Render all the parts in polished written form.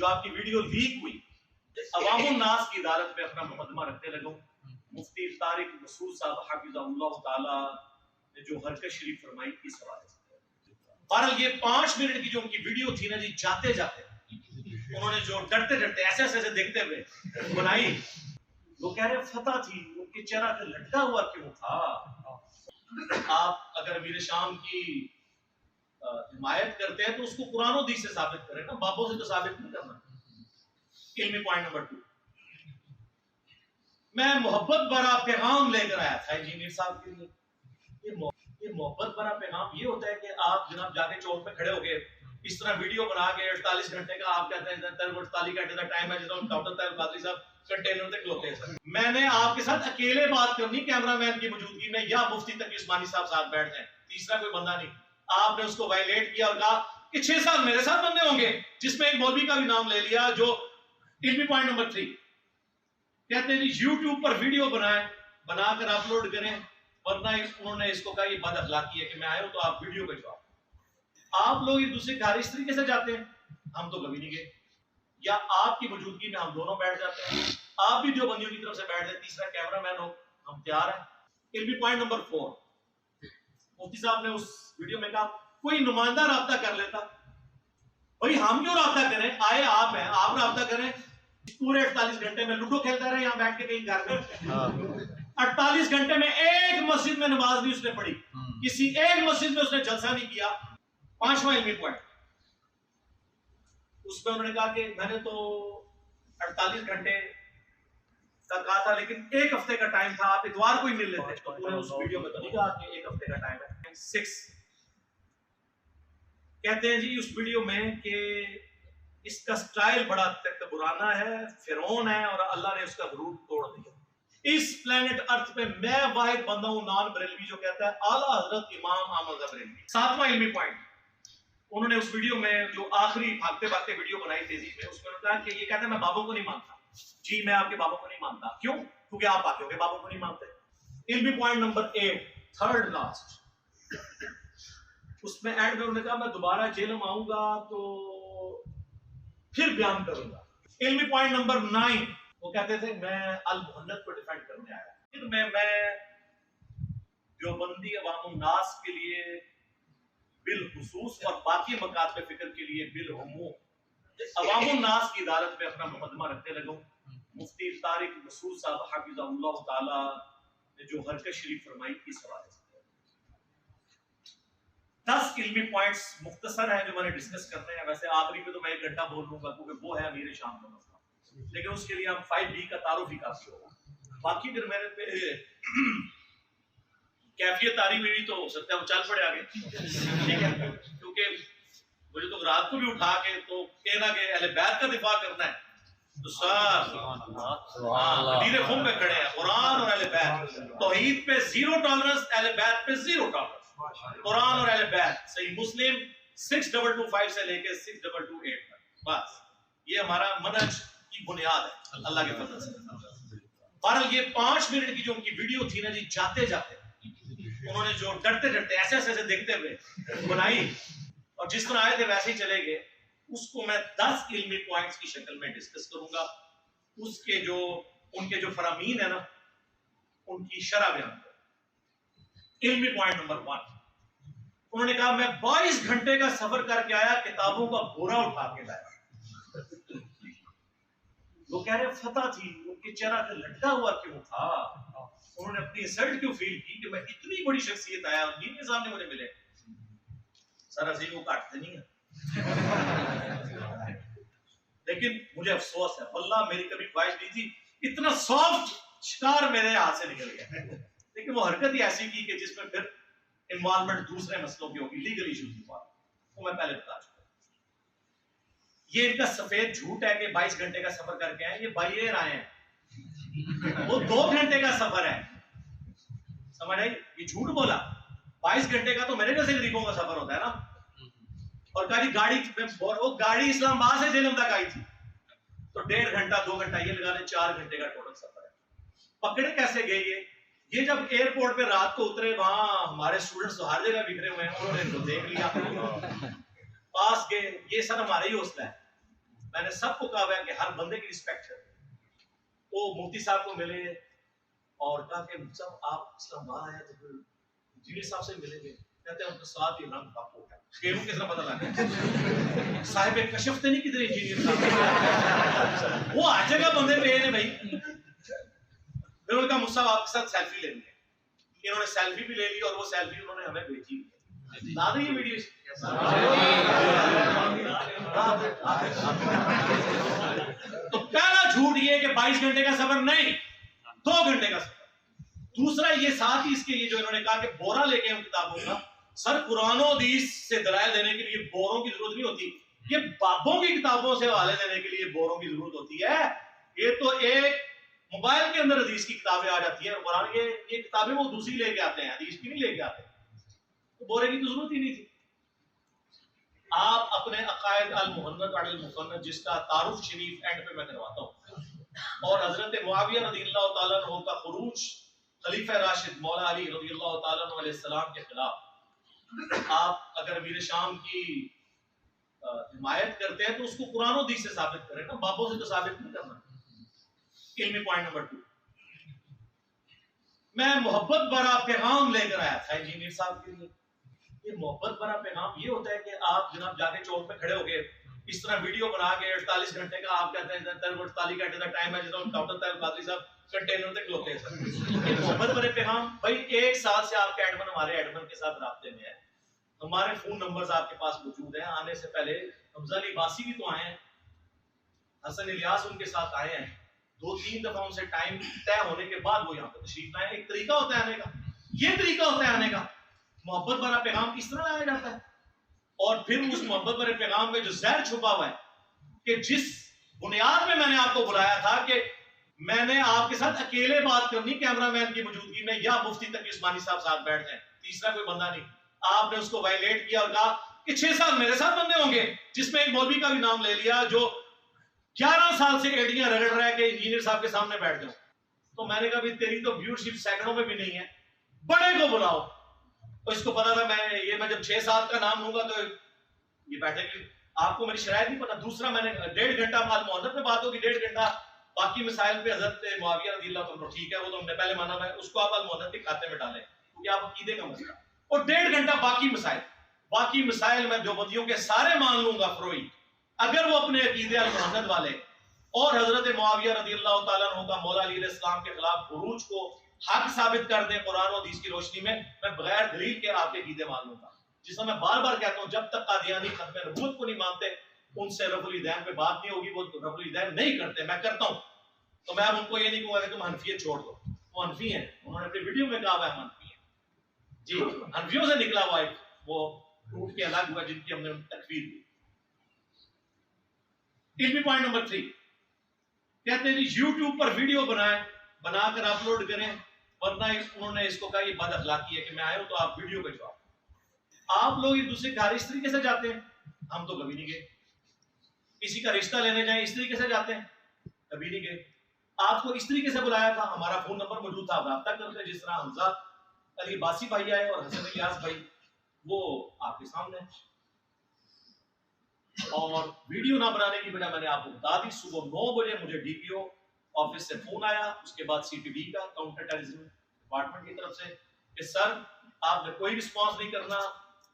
جو آپ کی ویڈیو لیک ہوئی، عوام الناس کی عدالت میں اپنا مقدمہ رکھنے لگا. مفتی طارق مسعود صاحب حفظہ اللہ تعالی نے جو حرکت شریف فرمائی اس حوالے سے. بہرحال یہ 5 منٹ کی جو ان کی ویڈیو تھی نا جی، جاتے جاتے انہوں نے جو ڈرتے ڈرتے ایسے ایسے دیکھتے ہوئے بنائی. وہ کہہ رہے فتح تھی، ان کے چہرہ پہ لٹکا ہوا کیوں تھا؟ آپ اگر امیر شام کی حمایت کرتے ہیں تو اس کو قرآن و حدیث سے ثابت کریں نا، بابوں سے تو ثابت نہیں کرنا. علمی پوائنٹ نمبر 2، میں محبت بھرا پیغام لے کر آیا تھا انجینئر صاحب کے لیے. یہ محبت بھرا پیغام یہ ہوتا ہے کہ آپ جناب جا کے چوک پہ کھڑے ہو گئے اس طرح ویڈیو بنا کے 48 گھنٹے کا آپ کہتے ہیں 48 گھنٹے کا ٹائم ہے جس میں ڈاکٹر طاہر قادری صاحب کنٹینر تک کھلوتے ہیں. میں نے آپ کے ساتھ اکیلے بات کرنی کیمرہ مین کی موجودگی میں، یا مفتی تقی عثمانی صاحب ساتھ بیٹھ جائیں، تیسرا کوئی بندہ نہیں. آپ نے اس کو وائلیٹ کیا اور کہا کہ 6 سال میرے ساتھ بندے ہوں گے، جس میں ایک مولوی کا بھی نام لے لیا. جو علمی پوائنٹ نمبر 3 کہتے ہیں یوٹیوب پر ویڈیو بنائیں، بنا کر اپلوڈ کریں، ورنہ انہوں نے اس کو کہا یہ بد اخلاقی ہے کہ میں آیا ہوں تو آپ ویڈیو بھجواؤ. آپ لوگ ایک دوسرے کے گھر اس طریقے سے جاتے ہیں، ہم تو کبھی نہیں گئے. یا آپ کی موجودگی میں ہم دونوں بیٹھ جاتے ہیں، آپ بھی جو بندیوں کی طرف سے بیٹھ جائیں، تیسرا کیمرہ مین ہو، ہم تیار ہیں. علمی پوائنٹ نمبر 4، مفتی صاحب نے اس ویڈیو میں کہا کوئی نمائندہ رابطہ کر لیتا. بھائی ہم کیوں رابطہ کریں؟ آئے آپ ہیں، آپ رابطہ کریں. پورے 48 گھنٹے میں لوڈو کھیلتا رہے یہاں بیٹھ کے کہیں گھر میں. 48 گھنٹے میں ایک مسجد میں نماز نہیں اس نے پڑھی، کسی ایک مسجد میں اس نے جلسہ نہیں کیا. 5واں علمی پوائنٹ، اس میں انہوں نے کہا کہ میں نے تو 48 گھنٹے کا کہا تھا لیکن ایک ہفتے کا ٹائم تھا، آپ اتوار کو ہی مل لیتے. تو انہوں نے اس ویڈیو میں تو نہیں کہا کہ ایک ہفتے کا ٹائم ہے. 6 کہتے ہیں جی اس ویڈیو میں کہ اس کا سٹائل بڑا تکبرانہ ہے، فرعون ہے، اور اللہ نے اس کا غرور توڑ دیا. اس پلانٹ ارتھ پہ میں واحد بندہ ہوں نان بریلوی جو کہتا ہے اعلیٰ حضرت امام احمد بریلوی. 7واں علمی پوائنٹ، انہوں نے اس ویڈیو میں جو آخری بھاگتے بھاگتے ویڈیو بنائی تیزی میں، اس میں کہا کہ یہ کہتا ہے میں بابوں کو نہیں مانتا. جی میں آپ کے بابوں کو نہیں مانتا. کیوں؟ کیونکہ آپ آگے ہو گئے بابوں کو نہیں مانتے. علمی پوائنٹ نمبر 8، تھرڈ لاسٹ، اس میں اینڈ میں انہوں نے کہا میں دوبارہ جیل میں آؤں گا تو پھر بیان کروں گا. علمی پوائنٹ نمبر 9، وہ کہتے تھے میں المحنت کو ڈیفینڈ کرنے آیا. پھر میں جو بندی عوام الناس کے لیے بالخصوص اور باقی مکاتب فکر کے لیے بالعموم عوام الناس کی عدالت میں اپنا مقدمہ رکھنے لگا. مفتی طارق مسعود صاحب حفظہ اللہ تعالی نے جو حرکت شریف فرمائی اس حوالے سے. 10 علمی پوائنٹس مختصر ہیں جو میں نے ڈسکس کرنے ہیں. ویسے آخری پہ تو میں 1 گھنٹہ بول لوں گا کیونکہ وہ ہے امیر شام کا مسئلہ، لیکن اس کے لیے ہم 5B کا تعارف ہی کافی ہوگا. باقی پھر میرے پہ کیفیت آ رہی ہوئی تو ہو سکتا ہے وہ چل پڑے آگے، ٹھیک ہے؟ کیونکہ مجھے تو رات کو بھی اٹھا کے تو کہنا کہ اہل بیت کا دفاع کرنا ہے تو سر مدیر خم پہ کھڑے ہیں. قرآن اور اہل بیت، توحید پہ 0 ٹالرنس، اہل بیت پہ 0 ٹالرنس. قرآن اور اہل بیت، صحیح مسلم 6225 سے لے کے 6228 تک، بس یہ ہمارا منہج کی بنیاد ہے اللہ کے فضل سے. بہرحال یہ 5 منٹ کی جو ان کی ویڈیو تھی نا جی، جاتے جاتے انہوں نے جو ڈرتے ڈرتے ایسے ایسے دیکھتے ہوئے بنائی اور جس طرح آئے تھے ویسے ہی چلے گئے. اس کو میں 10 علمی پوائنٹس کی شکل میں ڈسکس کروں گا. اس کے جو ان کے جو فرامین ہیں نا ان کی شرح بیان کروں. علمی پوائنٹ نمبر 1، انہوں نے کہا میں 22 گھنٹے کا سفر کر کے آیا، کتابوں کا بورا اٹھا کے لایا. وہ کہہ رہے فتح تھی، ان کے چہرہ پہ لٹکا ہوا کیوں تھا؟ انہوں نے اپنی انسلٹ کیوں فیل کی کہ میں اتنی بڑی شخصیت آیا اور دین کے سامنے مجھے ملے. سر عظیم وہ کاٹتے نہیں ہیں، لیکن مجھے افسوس ہے واللہ میری کبھی خواہش نہیں تھی اتنا سافٹ شکار میرے ہاتھ سے نکل گیا. لیکن وہ حرکت ہی ایسی کی کہ جس میں پھر انوالومنٹ دوسرے مسئلوں کی ہوگی، لیگل ایشوز کی بات، وہ میں پہلے بتا چکا. یہ ان کا سفید جھوٹ ہے کہ 22 گھنٹے کا سفر کر کے آئے. یہ بائی ایئر آئے ہیں، وہ 2 گھنٹے کا سفر ہے. سمجھ آئی؟ یہ جھوٹ بولا. 22 گھنٹے کا تو میرے جیسے غریبوں کا سفر ہوتا ہے نا. اور کہا جی گاڑی، وہ گاڑی اسلام آباد سے جہلم تک آئی تھی تو 1.5 گھنٹہ 2 گھنٹہ یہ لگا لیں، 4 گھنٹے کا ٹوٹل سفر ہے. پکڑے کیسے گئے یہ جب ایئرپورٹ پہ رات کو اترے، وہاں ہمارے اسٹوڈنٹس تو ہر جگہ بکھرے ہوئے ہیں، انہوں نے تو دیکھ لیا، پاس گئے. یہ سر ہمارے ہی حوصلہ ہے. میں نے سب کو کہا ہے کہ ہر بندے کی رسپیکٹ ہے. وہ مفتی صاحب کو ملے اور کہا کہ صاحب آپ اسلام آباد آئے تو پھر انجینئر صاحب سے ملیں گے. کہتے ہیں ان کے ساتھ ہی رنگ پاک ہو گیا. شیروں کس طرح پتہ لگا صاحب کشف نہیں کدھر انجینئر صاحب وہ ہر جگہ بندے پہ ہیں بھائی. پھر ان کا مصعب آپ کے ساتھ سیلفی لیں گے. انہوں نے سیلفی بھی لے لی اور وہ سیلفی انہوں نے ہمیں بھیجی. لا دیں یہ ویڈیو تو پہلا جھوٹ یہ کہ 22 گھنٹے کا سفر نہیں 2 گھنٹے کا سفر. دوسرا یہ ساتھ ہی اس کے یہ جو انہوں نے کہا کہ بورا لے کے ہم کتابوں کا سر قرآن و حدیث سے دلائل دینے کے لیے بوروں کی ضرورت نہیں ہوتی. یہ بابوں کی کتابوں سے حوالے دینے کے لیے بوروں کی ضرورت ہوتی ہے. یہ تو ایک موبائل کے اندر حدیث کی کتابیں آ جاتی ہیں. قرآن یہ کتابیں وہ دوسری لے کے آتے ہیں حدیث کی نہیں لے کے آتے. تو بورے کی تو ضرورت ہی نہیں تھی. آپ اپنے عقائد المحنت علی المفند جس کا تعارف شریف اینڈ پہ میں کرواتا ہوں اور حضرت معاویہ رضی اللہ تعالیٰ عنہ کا خروج خلیفہ راشد مولا علی رضی اللہ تعالیٰ عنہ علیہ السلام کے خلاف آپ اگر امیر شام کی حمایت کرتے ہیں تو اس کو قرآن و حدیث سے ثابت کریں نا, بابوں سے تو ثابت نہیں کرنا. علمی پوائنٹ نمبر 2 میں محبت بھرا پیغام لے کر آیا تھا انجینئر صاحب کے لیے. یہ محبت بھرا پیغام یہ ہوتا ہے کہ آپ جناب جا کے چوک پہ کھڑے ہو گئے اس طرح ویڈیو بنا کے 48 گھنٹے کا آپ کہتے ہیں 48 گھنٹے کا ٹائم ہے جس ڈاکٹر طاہر قادری صاحب کنٹینر تک لوتے ہیں. یہ محبت بھرے پیغام بھائی 1 سال سے آپ کے ایڈمن ہمارے ایڈمن کے ساتھ رابطے میں ہیں. ہمارے فون نمبرز آپ کے پاس موجود ہیں. آنے سے پہلے حمزہ علی باسی بھی تو آئے ہیں, حسن الیاس ان کے ساتھ آئے ہیں. 2-3 دفعہ ان سے ٹائم طے ہونے کے بعد وہ یہاں پہ تشریف لائے. ایک طریقہ ہوتا ہے آنے کا, یہ طریقہ ہوتا ہے آنے کا. محبت بھرا پیغام کس طرح لایا جاتا ہے اور پھر اس محبت بھرے پیغام میں جو زہر چھپا ہوا ہے کہ جس بنیاد میں نے آپ کو بلایا تھا کہ میں نے آپ کے ساتھ اکیلے بات کرنی کیمرہ مین کی موجودگی میں یا مفتی تقی عثمانی صاحب ساتھ بیٹھ جائیں, تیسرا کوئی بندہ نہیں. آپ نے اس کو وائلیٹ کیا اور کہا کہ 6 سال میرے ساتھ بندے ہوں گے, جس میں ایک مولوی کا بھی نام لے لیا جو 11 سال سے ایڈیاں رگڑ رہا ہے کہ انجینئر صاحب کے سامنے بیٹھ جاؤں. تو میں نے کہا بھی تیری تو ویورشپ سیکنڈوں میں بھی نہیں ہے, بڑے کو بلاؤ. تو اس کو پتا تھا میں جب 6-7 کا نام لوں گا تو یہ بیٹھے گی. آپ کو میری شرائط نہیں پتا. دوسرا میں نے 1.5 گھنٹہ مال محنت میں بات ہوگی, 1.5 گھنٹہ باقی مسائل پہ حضرت معاویہ رضی اللہ عنہ ٹھیک ہے وہ تو ہم نے پہلے مانا ہے, اس کو آپ المحنت کے کھاتے میں ڈالیں کیونکہ آپ عقیدے کا مسئلہ. اور 1.5 گھنٹہ باقی مسائل میں دیوبندیوں کے سارے مان لوں گا فروئی اگر وہ اپنے عقیدے المحنت والے اور حضرت معاویہ رضی اللہ تعالیٰ عنہ کا مولا علی علیہ السلام کے خلاف خروج کو حق ثابت کر دیں قرآن و حدیث کی روشنی میں بغیر دلیل کے آپ کے عقیدے مان لوں گا. جس میں بار بار کہتا ہوں جب تک قادیانی ختم نبوت کو نہیں مانتے ان سے رفع الیدین پہ بات نہیں ہوگی. وہ رفع الیدین نہیں کرتے, میں کرتا ہوں. تو میں اب ان کو یہ نہیں کہوں گا کہ تم حنفیت چھوڑ دو, وہ حنفی ہیں, انہوں نے اپنی ویڈیو میں کہا ہوا ہے حنفی ہیں. جی حنفیوں سے نکلا ہوا ہے وہ ٹوٹ کے الگ ہوا جن کی ہم نے تکفیر دی. علمی پوائنٹ نمبر 3 کہتے ہیں جی یوٹیوب پر ویڈیو بنا کر اپلوڈ کریں, ورنہ انہوں نے اس کو کہا یہ بد اخلاقی ہے کہ میں آیا ہوں تو آپ ویڈیو پہ جاؤ. آپ لوگ ایک دوسرے کے گھر اس طریقے سے جاتے ہیں, ہم تو کبھی نہیں گئے. کسی کا رشتہ لینے جائیں اس طریقے سے جاتے ہیں, کبھی نہیں گئے. آپ کو اس طریقے سے بلایا تھا, ہمارا فون نمبر موجود تھا, آپ رابطہ کرتے. جس طرح حمزہ علی باسی بھائی آئے اور حسن الیاس بھائی وہ آپ کے سامنے, اور ویڈیو نہ بنانے کی وجہ میں نے آپ کو بتا دی. صبح 9 بجے مجھے ڈی پی او آفس سے فون آیا, اس کے بعد سی ٹی بی کا کاؤنٹر ٹیررزم ڈپارٹمنٹ کی طرف سے کہ سر آپ نے کوئی رسپانس نہیں کرنا,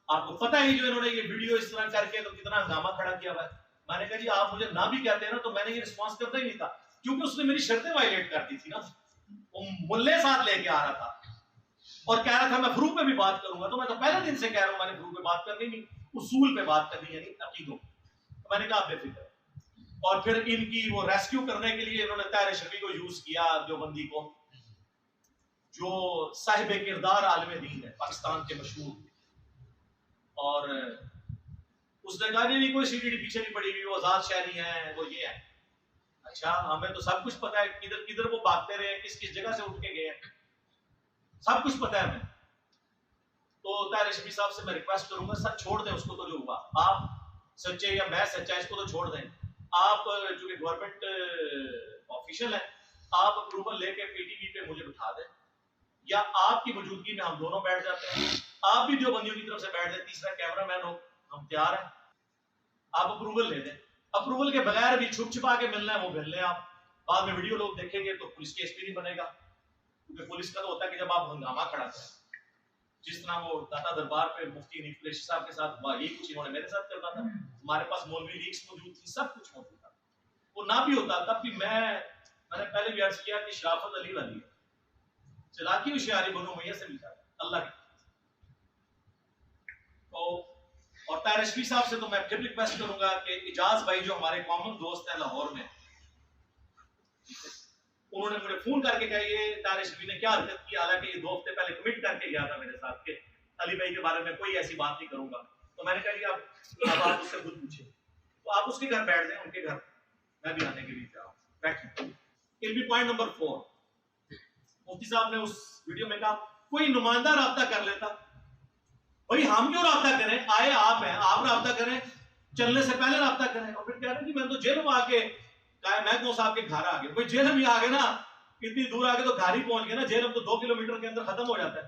آپ کو پتہ ہی جو انہوں نے یہ ویڈیو اس طرح کر کے تو کتنا ہنگامہ کھڑا کیا ہوا ہے. میں نے کہا جی آپ مجھے نہ بھی کہتے ہیں نا تو میں نے یہ رسپانس کرنا ہی نہیں تھا, کیونکہ اس نے میری شرطیں وائلیٹ کر دی تھی نا. وہ ملے ساتھ لے کے آ رہا تھا اور کہہ رہا تھا میں فروغ پہ بھی بات کروں گا. تو میں تو پہلے دن سے کہہ رہا ہوں میں نے فروغ پہ بات کرنی نہیں, اصول پہ بات کرنی یعنی عقیدوں. میں نے کہا بے فکر. اور پھر ان کی وہ ریسکیو کرنے کے لیے انہوں نے طاہر شفیع کو یوز کیا, جو بندی کو جو صاحب کردار عالم دین ہے پاکستان کے مشہور, اور اس نے کہا نہیں کوئی سی ڈی ڈی پیچھے نہیں پڑی ہوئی, وہ آزاد شہری ہیں, وہ یہ ہے. اچھا ہمیں تو سب کچھ پتا ہے, کدھر کدھر وہ بھاگتے رہے, کس کس جگہ سے اٹھ کے گئے ہیں, سب کچھ پتا ہے ہمیں. تو طاہر شفیع صاحب سے میں ریکویسٹ کروں گا سر چھوڑ دیں اس کو, تو جو ہوا آپ سچے یا میں سچا اس کو تو چھوڑ دیں. آپ جو کہ گورنمنٹ آفیشل ہیں, آپ اپروول لے کے پی ٹی وی پہ مجھے بٹھا دیں, یا آپ کی موجودگی میں ہم دونوں بیٹھ جاتے ہیں, آپ بھی جو بندیوں کی طرف سے بیٹھ جائیں, تیسرا کیمرہ مین ہو, ہم تیار ہیں. آپ اپروول لے دیں. اپروول کے بغیر بھی چھپ چھپا کے ملنا ہے وہ مل لیں آپ. بعد میں ویڈیو لوگ دیکھیں گے تو پولیس کیس بھی نہیں بنے گا, کیونکہ پولیس کا تو ہوتا ہے کہ جب آپ ہنگامہ کھڑا کریں, جس طرح وہ داتا دربار پہ مفتی حنیف قریشی صاحب کے ساتھ یہی کچھ انہوں نے میرے ساتھ کرنا تھا. ہمارے پاس مولوی لیگس موجود تھی, سب کچھ موجود تھا. وہ نہ بھی ہوتا تب بھی میں نے پہلے بھی عرض کیا کہ شرافت علی والی ہے, چلاکی ہوشیاری بنو امیہ سے بھی زیادہ اللہ کی. اور طاہر رشفی صاحب سے تو میں پھر ریکویسٹ کروں گا کہ اجاز بھائی جو ہمارے کامن دوست ہیں لاہور میں, انہوں نے مجھے فون کر کے کہا یہ طاہر رشفی نے کیا حرکت کی, حالانکہ یہ 2 ہفتے پہلے کمٹ کر کے گیا تھا میرے ساتھ کہ علی بھائی کے بارے میں کوئی ایسی بات نہیں کروں گا. تو میں نے کہا کہ اب آپ اس سے خود پوچھیں, تو آپ اس کے گھر بیٹھ جائیں, ان کے گھر میں بھی آنے کے لیے جاؤں بیٹھیں. پوائنٹ نمبر 4, مفتی صاحب نے اس ویڈیو میں کہا کوئی نمائندہ رابطہ کر لیتا. بھائی ہم کیوں رابطہ کریں, آئے آپ ہیں, آپ رابطہ کریں, چلنے سے پہلے رابطہ کریں. اور پھر کہہ رہے ہیں کہ میں تو جیل میں آ کے میں کون صاحب کے گھر آ گیا. بھائی جیل میں آ گئے نا, اتنی دور آ کے تو گھر ہی پہنچ گئے نا, جیل تو 2 کلومیٹر کے اندر ختم ہو جاتا ہے.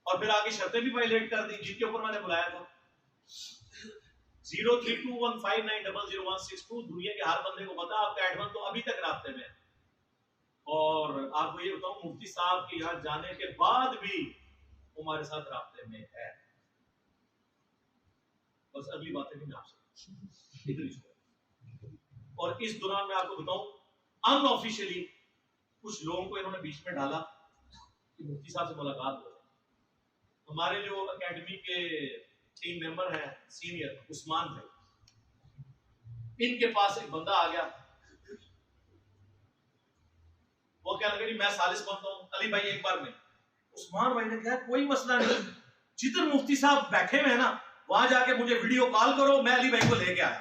اور پھر آگے شرطیں بھی وائلیٹ کر دی جن کے اوپر میں نے بلایا تھا. 032159000162 دنیا کے ہر بندے کو پتا, آپ کا ایڈمن تو ابھی تک رابطے میں ہے. اور آپ کو یہ بتاؤں مفتی صاحب کے یہاں جانے کے بعد بھی ہمارے ساتھ رابطے میں ہے. بس اگلی باتیں نہیں میں آپ سے. اور اس دوران میں آپ کو بتاؤں ان آفیشلی کچھ لوگوں کو انہوں نے بیچ میں ڈالا کہ مفتی صاحب سے ملاقات ہو. ہمارے جو اکیڈمی کے 3 ممبر ہیں سینئر عثمان بھائی, ان کے پاس ایک بندہ آ گیا, وہ کہنے لگا میں سالس بنتا ہوں, علی بھائی ایک بار میں. عثمان بھائی نے کہا کوئی مسئلہ نہیں, جدھر مفتی صاحب بیٹھے ہوئے ہیں نا وہاں جا کے مجھے ویڈیو کال کرو, میں علی بھائی کو لے کے آیا.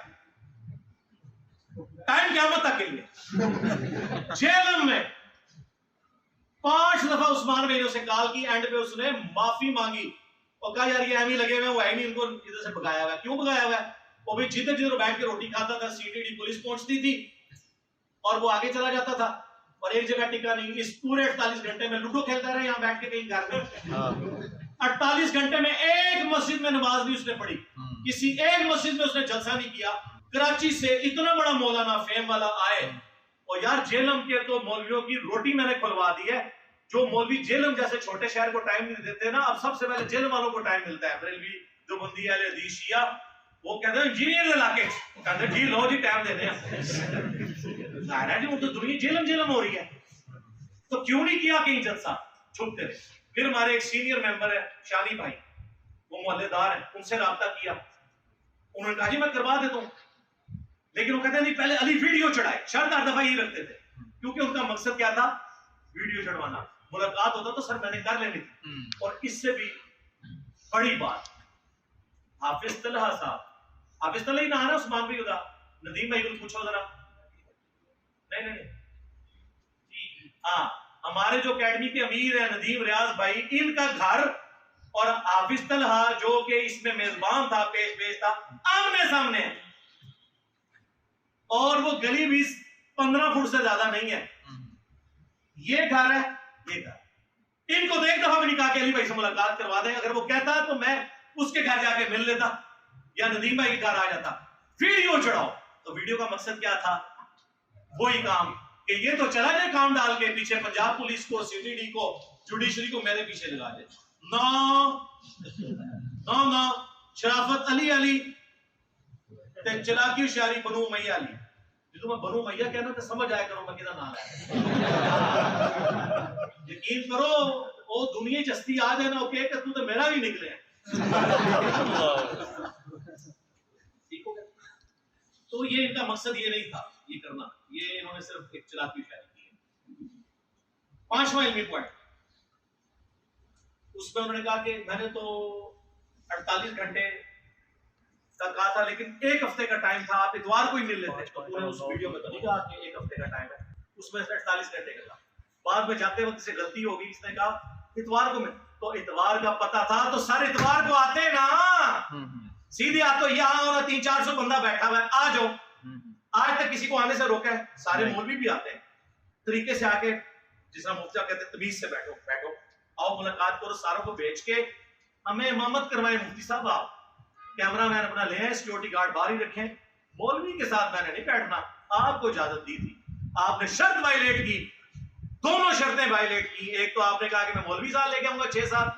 ٹائم قیامت تک کے لیے. جیل میں 5 دفعہ عثمان بھائی نے اسے کال کی, اینڈ پہ اس نے معافی مانگی اور کہا یار یہ ایویں لگے ہوئے, وہ ہے نہیں, ان کو ادھر سے بھگایا ہوا ہے. کیوں بھگایا ہوا ہے؟ وہ بھی جدھر جدھر بیٹھ کے روٹی کھاتا تھا CTD پولیس پہنچتی تھی اور وہ آگے چلا جاتا تھا, اور ایک جگہ ٹکا نہیں. اس پورے 48 گھنٹے میں لوڈو کھیلتا رہا یہاں بیٹھ کے کہیں گھر میں. 48 گھنٹے میں ایک مسجد میں نماز نہیں اس نے پڑھی, کسی ایک مسجد میں اس نے جلسہ نہیں کیا. کراچی سے اتنا بڑا مولانا فیم والا آئے, اور یار جیلم کے تو مولویوں کی روٹی میں نے کھلوا دی ہے. جو مولوی جیلم جیسے چھوٹے شہر کو ٹائم نہیں دیتے نا, اب سب سے پہلے جیلم والوں کو ٹائم ملتا ہے. بریلوی جو بندی اہل حدیث شیعہ, وہ کہتے ہیں انجینئر علاقے, کہتے ہیں جی لو جی ٹائم دے دیں. ظاہر ہے جی وہ تو دنیا جیلم ہو رہی ہے, تو کیوں نہیں کیا کہیں جلسہ, چھپتے رہے. پھر ہمارے ایک سینئر ممبر ہے شانی بھائی, وہ محلے دار ہیں, ان سے رابطہ کیا. انہوں نے کہا جی میں کروا دیتا ہوں, لیکن وہ کہتے ہیں نہیں پہلے علی ویڈیو چڑھائے. شرط ہر دفعہ یہ رکھتے تھے, کیونکہ ان کا مقصد کیا تھا, ویڈیو چڑھوانا. ملاقات ہوتا تو سر میں نے کر لینی تھی. اور اس سے بھی بڑی بات, حافظ طلحہ صاحب, حافظ طلحہ ہی نہ ہے عثمان بھائی کا, ندیم بھائی کو پوچھو ذرا. نہیں ہاں, ہمارے جو اکیڈمی کے امیر ہیں ندیم ریاض بھائی, ان کا گھر اور حافظ طلحہ جو کہ اس میں میزبان تھا, پیش تھا, آمنے سامنے ہے. اور وہ گلی بھی 15 فٹ سے زیادہ نہیں ہے. یہ گھر ہے, یہ گھر. ان کو تو ایک دفعہ بھی نہیں کہا کہ علی بھائی سے ملاقات کروا دیں. اگر وہ کہتا تو میں اس کے گھر جا کے مل لیتا یا ندیم بھائی کے گھر آ جاتا. ویڈیو چڑھاؤ. تو ویڈیو کا مقصد کیا تھا, وہی کام کہ یہ تو چلا جائے کام ڈال کے پیچھے پنجاب پولیس کو, CTD کو, جوڈیشری کو میرے پیچھے لگا دے. نا شرافت علی تے چلاکی ہوشیاری بنو امیہ علی. جو میں بنو امیہ کہنا تو سمجھ آیا کرو میں کدھر نام ہے. یقین کرو وہ دنیا چستی آ جائے نا, وہ کہ تو تو میرا بھی نکلے. تو یہ ان کا مقصد یہ نہیں تھا یہ کرنا, یہ انہوں نے صرف ایک چلاکی ہوشیاری کی ہے. 5واں علمی پوائنٹ, اس میں انہوں نے کہا کہ میں نے تو 48 گھنٹے تک کہا تھا, لیکن 1 ہفتے کا ٹائم تھا, آپ اتوار کو ہی مل لیتے. تو پورے اس ویڈیو میں تو نہیں کہا کہ 1 ہفتے کا ٹائم ہے, اس میں 48 گھنٹے کا تھا. بعد میں جاتے وقت سے غلطی ہوگی, اس نے کہا اتوار کو میں, تو اتوار کا پتہ تھا تو سر اتوار کو آتے نا, سیدھے آپ تو یہاں اور 300-400 بندہ بیٹھا ہوا ہے, آ جاؤ. آج تک کسی کو آنے سے روکا ہے؟ سارے مولوی بھی آتے ہیں طریقے سے, آ کے جس طرح مفتی کہتے ہیں تمیز سے بیٹھو آؤ ملاقات کرو. ساروں کو بیچ کے ہمیں امامت کروائے مفتی صاحب, آپ کیمرہ مین اپنا لے آئیں, سیکورٹی گارڈ باہر ہی رکھیں, مولوی کے ساتھ میں نے نہیں بیٹھنا، آپ کو اجازت دی تھی، آپ نے شرط وائلیٹ کی، دونوں شرطیں وائلیٹ کی. ایک تو آپ نے کہا کہ میں مولوی صاحب لے کے آؤں گا 6-7،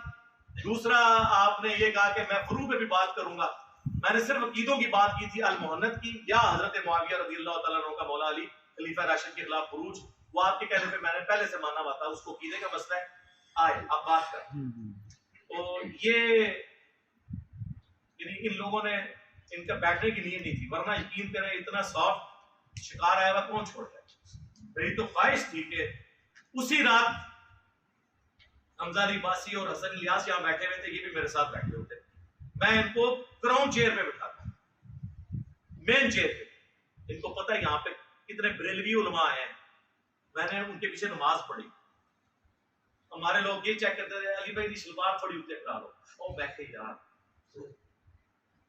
دوسرا آپ نے یہ کہا کہ میں فروع پہ بھی بات کروں گا. میں نے صرف عقیدوں کی بات کی تھی، المحنت کی یا حضرت معاویہ رضی اللہ تعالیٰ عنہ کا مولا علی خلیفہ راشد کے خلاف خروج، وہ آپ کے کہنے پہ میں نے پہلے سے مانا ہوا تھا، اس کو عقیدے کا مسئلہ ہے. آئے اب بات کریں. تو یہ یعنی ان لوگوں نے، ان کا بیٹھنے کی نیت نہیں تھی، ورنہ یقین کریں اتنا سافٹ شکار آیا ہوا کون چھوڑتا ہے. میری تو خواہش تھی کہ اسی رات حمزہ علی باسی اور حسن الیاس یہاں بیٹھے ہوئے تھے، یہ بھی میرے ساتھ بیٹھے ہوتے، میں ان کو کراؤن چیئر پہ بٹھاتا، مین چیئر پہ. ان کو پتہ ہے یہاں پہ کتنے بریلوی علماء آئے ہیں، میں نے ان کے پیچھے نماز پڑھی. ہمارے لوگ یہ چیک کرتے تھے علی بھائی دی شلوار تھوڑی اوپر کرا لو، او میں کہ یار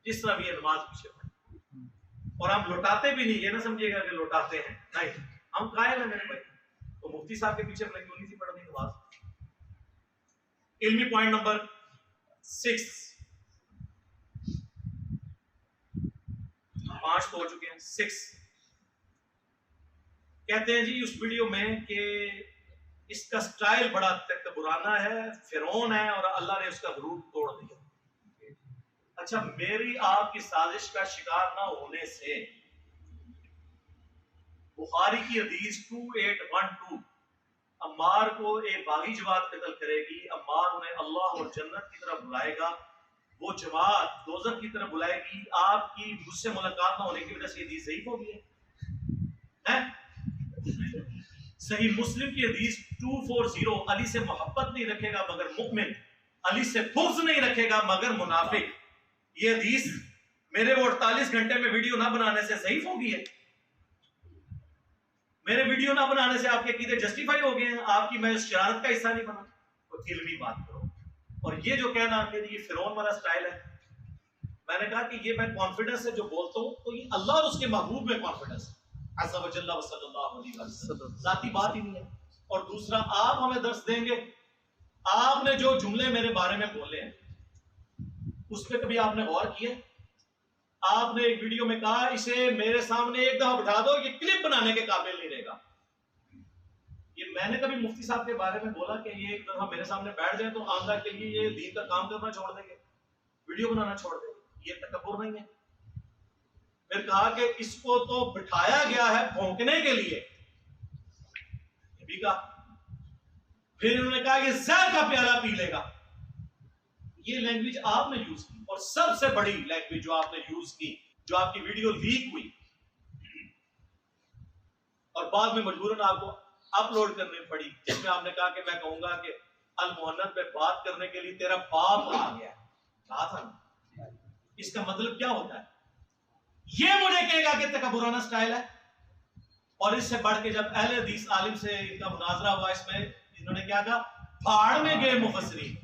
جس طرح بھی یہ نماز پیچھے پڑھی. اور ہم لوٹاتے بھی نہیں، یہ نہ سمجھیے گا کہ لوٹاتے ہیں، نہیں، ہم قائل ہیں میرے بھائی. تو مفتی صاحب کے پیچھے ہم نے کیوں نہیں تھی پڑھنی نماز. علمی پوائنٹ نمبر 6، 5 تو ہو چکے ہیں، 6 کہتے ہیں جی اس ویڈیو میں کہ اس کا سٹائل بڑا تکبرانہ ہے، فرعون ہے اور اللہ نے اس کا غرور توڑ دیا. اچھا میری آپ کی سازش کا شکار نہ ہونے سے بخاری کی حدیث 2812 عمار کو ایک باغی جماعت قتل کرے گی، عمار انہیں اللہ اور جنت کی طرف بلائے گا، وہ جماعت دوزخ کی طرف بلائے گی. آپ کی مجھ سے ملاقات نہ ہونے کی وجہ سے یہ حدیث ضعیف ہو گئی ہے. صحیح مسلم کی حدیث 240 علی سے محبت نہیں رکھے گا مگر مؤمن، علی سے بغض نہیں رکھے گا مگر منافق. یہ حدیث میرے وہ 48 گھنٹے میں ویڈیو نہ بنانے سے ضعیف ہو گئی ہے. میرے ویڈیو نہ بنانے سے آپ کے عقیدے جسٹیفائی ہو گئے ہیں، آپ کی میں اس شرارت کا حصہ نہیں بنا. تو علمی بات کرو. اور یہ جو کہنا کہ یہ فرعون والا سٹائل ہے، میں نے کہا کہ یہ میں کانفیڈنس سے جو بولتا ہوں تو یہ اللہ اور اس کے محبوب میں کانفیڈنس ہے، عز و جل و صلی اللہ علیہ وسلم، ذاتی بات ہی نہیں ہے. اور دوسرا آپ ہمیں درس دیں گے، آپ نے جو جملے میرے بارے میں بولے ہیں اس پہ کبھی آپ نے غور کیا؟ آپ نے ایک ویڈیو میں کہا اسے میرے سامنے ایک دفعہ بٹھا دو یہ کلپ بنانے کے قابل نہیں رہے گا. یہ میں نے کبھی مفتی صاحب کے بارے میں بولا کہ یہ ایک دفعہ میرے سامنے بیٹھ جائے تو آمدہ کے لیے یہ دین کا کام کرنا چھوڑ دیں گے، ویڈیو بنانا چھوڑ دیں گے؟ یہ تکبر نہیں ہے. پھر کہا کہ اس کو تو بٹھایا گیا ہے بھونکنے کے لیے، یہ بھی کہا. پھر انہوں نے کہا کہ زہر کا پیالہ پی لے گا. یہ لینگویج آپ نے یوز کی، اور سب سے بڑی لینگویج جو آپ نے یوز کی، جو آپ کی ویڈیو لیک ہوئی اور بعد میں مجبوراً آپ کو اپلوڈ کرنی پڑی، جس میں آپ نے کہا کہ میں کہوں گا کہ المحنت پہ بات کرنے کے لیے تیرا باپ آ گیا. کہا تھا نا. اس کا مطلب کیا ہوتا ہے؟ یہ مجھے کہے گا کہ تکبرانہ سٹائل ہے. اور اس سے بڑھ کے جب اہل حدیث عالم سے ان کا مناظرہ ہوا، اس میں انہوں نے کیا کہا؟ پہاڑ میں گئے مفسرین.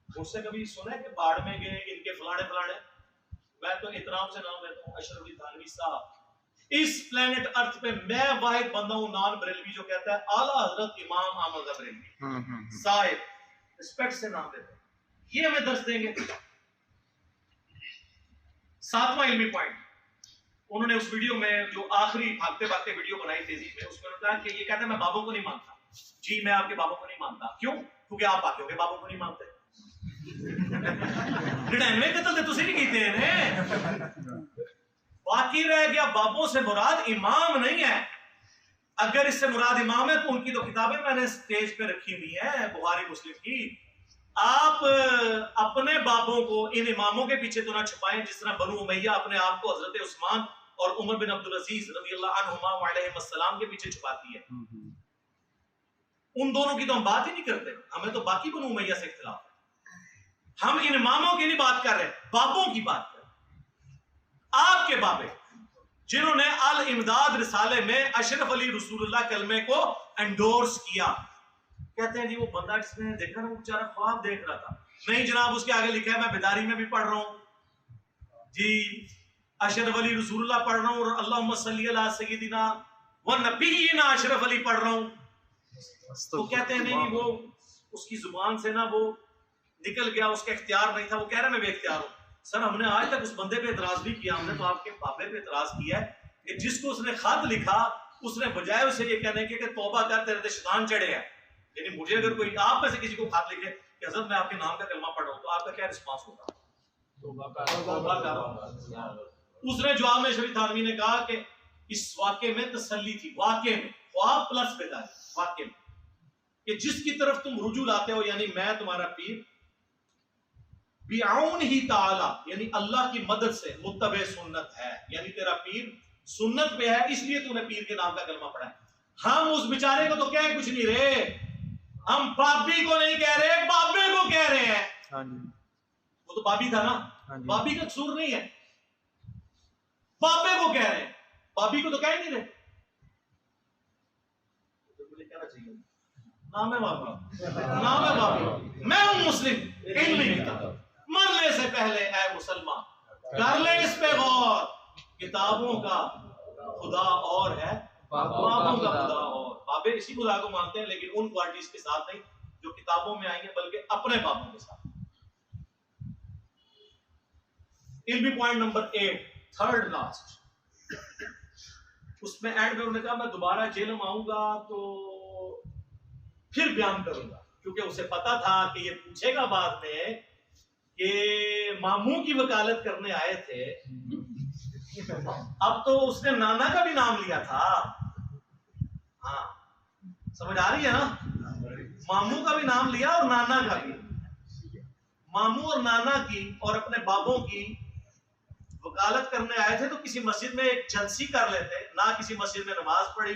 مجھ سے کبھی سنا ہے کہ پہاڑ میں گئے ان کے فلانے فلانے؟ میں تو احترام سے نام لیتا ہوں اشرف علی تھانوی صاحب. اس پلانٹ ارتھ پہ میں واحد بندہ ہوں نان بریلوی جو کہتا ہے اعلیٰ حضرت امام احمد بریلوی صاحب، رسپیکٹ سے نام دیتے ہیں. یہ ہمیں درس دیں گے. 7واں علمی پوائنٹ، انہوں نے اس ویڈیو میں جو آخری بھاگتے بھاگتے ویڈیو بنائی تیزی میں، اس میں کہا کہ یہ کہتا ہے میں بابوں کو نہیں مانتا. جی میں آپ کے بابوں کو نہیں مانتا. کیوں؟ کیونکہ آپ باقیوں کے بابوں کو نہیں مانتے. قتل دے تسی نہیں کیتے ہیں. باقی رہ گیا بابوں سے مراد امام نہیں ہے. اگر اس سے مراد امام ہے تو ان کی تو کتابیں میں نے سٹیج پہ رکھی ہوئی ہیں بخاری مسلم کی. آپ اپنے بابوں کو ان اماموں کے پیچھے تو نہ چھپائیں جس طرح بنو امیہ اپنے آپ کو حضرت عثمان اور عمر بن عبدالعزیز رضی اللہ عنہما وعلیہم السلام کے پیچھے چھپاتی ہے. ان دونوں کی تو ہم بات ہی نہیں کرتے. ہمیں تو باقی بنو امیہ سے اختلاف ہے. ہم ان اماموں کی نہیں بات کر رہے، بابوں کی بات کر رہے. آپ کے بابے جنہوں نے الامداد رسالے میں اشرف علی رسول اللہ کلمے کو انڈورس کیا. کہتے ہیں جی وہ بندہ جس نے دیکھا نا وہ بیچارہ خواب دیکھ رہا تھا. نہیں جناب اس کے آگے لکھا ہے میں بیداری میں بھی پڑھ رہا ہوں جی اشرف علی رسول اللہ پڑھ رہا ہوں اور اللہم صلی علی سیدنا ونبینا اشرف علی پڑھ رہا ہوں. تو کہتے ہیں نہیں وہ اس کی زبان سے نا وہ نکل گیا، اس کا اختیار نہیں تھا. وہ کہہ رہا ہے میں بے اختیار ہوں. سر ہم نے آج تک اس بندے پہ اعتراض نہیں کیا، ہم نے تو آپ کے بابے پہ اعتراض کیا ہے کہ جس کو اس نے خط لکھا اس نے بجائے اسے یہ کہنے کے کہ توبہ کر تیرے تے شیطان چڑھے ہیں، یعنی مجھے اگر کوئی آپ میں سے کسی کو خط لکھے کہ حضرت میں آپ کے نام کا کلمہ پڑھ رہا ہوں تو آپ کا کیا رسپانس ہوگا؟ توبہ کر۔ اس نے جواب میں شریف تھانوی نے کہا کہ اس واقعے میں تسلی تھی، واقعے میں خواب پلس بیداری، واقعے میں کہ جس کی طرف تم رجوع لاتے ہو، یعنی میں تمہارا پیر، بعون ہی تعالی یعنی اللہ کی مدد سے متبع سنت ہے، یعنی تیرا پیر سنت پہ ہے اس لیے تو نے پیر کے نام کا کلمہ پڑھا ہے۔ ہم اس بیچارے کو تو کہہ کچھ نہیں رہے، ہم بابی کو نہیں کہہ رہے، بابے کو کہہ رہے ہیں۔ وہ تو بابی تھا نا، بابی کا قصور نہیں ہے، بابے کو کہہ رہے ہیں، بابی کو تو کہہ نہیں رہے۔ مجھے کہنا چاہیے نام ہے بابا، نام ہے بابی، میں ہوں مسلم، علم نہیں تھا، مرنے سے پہلے اے مسلمان کر لے اس پہ غور، کتابوں کا خدا اور ہے، بابوں کا خدا اور۔ بابے اسی خدا کو مانتے ہیں لیکن ان کوالٹیز کے ساتھ نہیں جو کتابوں میں آئی ہیں، بلکہ اپنے بابوں کے ساتھ۔ علمی پوائنٹ نمبر 8، تھرڈ لاسٹ، اس میں اینڈ میں انہوں نے کہا میں دوبارہ جیلم آؤں گا تو پھر بیان کروں گا، کیونکہ اسے پتا تھا کہ یہ پوچھے گا بعد میں کہ ماموں کی وکالت کرنے آئے تھے، اب تو اس نے نانا کا بھی نام لیا تھا، ہاں سمجھ آ رہی ہے نا، ماموں کا بھی نام لیا اور نانا کا بھی، ماموں اور نانا کی اور اپنے بابوں کی وکالت کرنے آئے تھے تو کسی مسجد میں ایک جلسی کر لیتے، نہ کسی مسجد میں نماز پڑھی،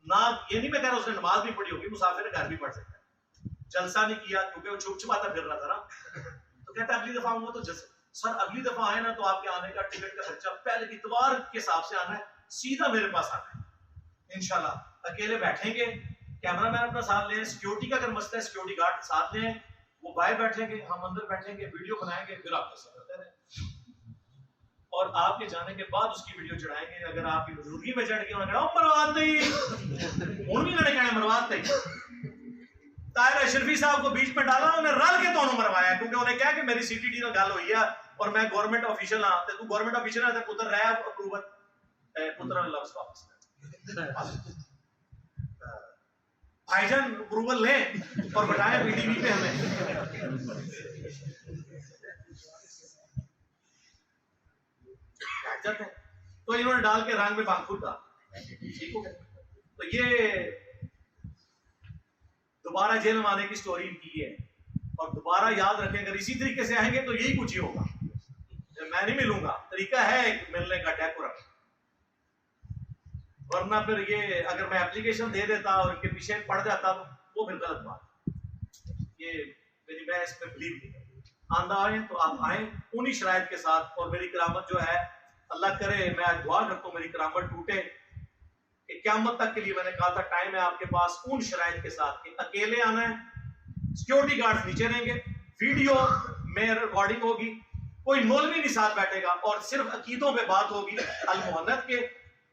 نہ یہ نہیں میں کہہ رہا اس نے نماز بھی پڑھی ہوگی، مسافر گھر بھی پڑھ سکتا ہے، جلسہ نہیں کیا کیونکہ وہ چھپ چھپاتا پھر رہا تھا نا، تو کہتا ہے اگلی دفعہ آؤں گا تو جلسہ، سر اگلی دفعہ آئے نا تو آپ کے آنے کا ٹکٹ کا خرچہ پہلے اتوار کے حساب سے آنا ہے، سیدھا میرے پاس آنا ہے انشاءاللہ، اکیلے بیٹھیں گے، کیمرہ مین اپنا ساتھ لیں، سیکیورٹی کا اگر مسئلہ ہے سیکیورٹی گارڈ ساتھ لیں، وہ باہر بیٹھیں گے، ہم اندر بیٹھیں گے، ویڈیو بنائیں گے، پھر آپ کے ساتھ کرتے رہیں، اور آپ کے جانے کے بعد اس کی ویڈیو چڑھائیں گے، اگر آپ کی بزرگی میں چڑھ کے انہوں نے کہا مروات نہیں، ان بھی نے کہنا مروات نہیں، طاہر اشرفی صاحب کو بیچ میں ڈالا، انہیں رل کے دونوں مروایا، کیونکہ انہیں کہا کہ میری سی ٹی ڈی میں گل ہوئی ہے اور میں گورنمنٹ آفیشل ہاں، تو گورنمنٹ آفیشل ہے تو پتر رہا اپروول، پتر نے لفظ واپس بھائی جان اپروول لیں اور بتائیں پی ٹی وی پہ ہمیں۔ تو انہوں نے ڈال کے رنگ میں بانکھور تھا، ٹھیک ہو گیا، تو یہ دوبارہ جیل میں آنے کی سٹوری کی ہے، اور دوبارہ یاد رکھیں اگر اسی طریقے سے آئیں گے تو یہی کچھ ہی ہوگا، میں نہیں ملوں گا، طریقہ ہے ایک ملنے کا ڈیکورم، ورنہ پھر یہ اگر میں اپلیکیشن دے دیتا اور ان کے پیچھے پڑ جاتا تو وہ پھر غلط بات، یہ میری میں اس پہ بلیو نہیں کرتی، آندہ آئیں تو آپ آئیں انہی شرائط کے ساتھ، اور میری کرامت جو ہے اللہ کرے میں آج دعا کرتا ہوں میری کرامت ٹوٹے کہ قیامت تک کے لیے، میں نے کہا تھا ٹائم ہے آپ کے پاس ان شرائط کے ساتھ کہ اکیلے آنا ہے، سیکیورٹی گارڈ نیچے رہیں گے، ویڈیو میں ریکارڈنگ ہوگی، کوئی مولوی نہیں ساتھ بیٹھے گا، اور صرف عقیدوں پہ بات ہوگی المحنت کے،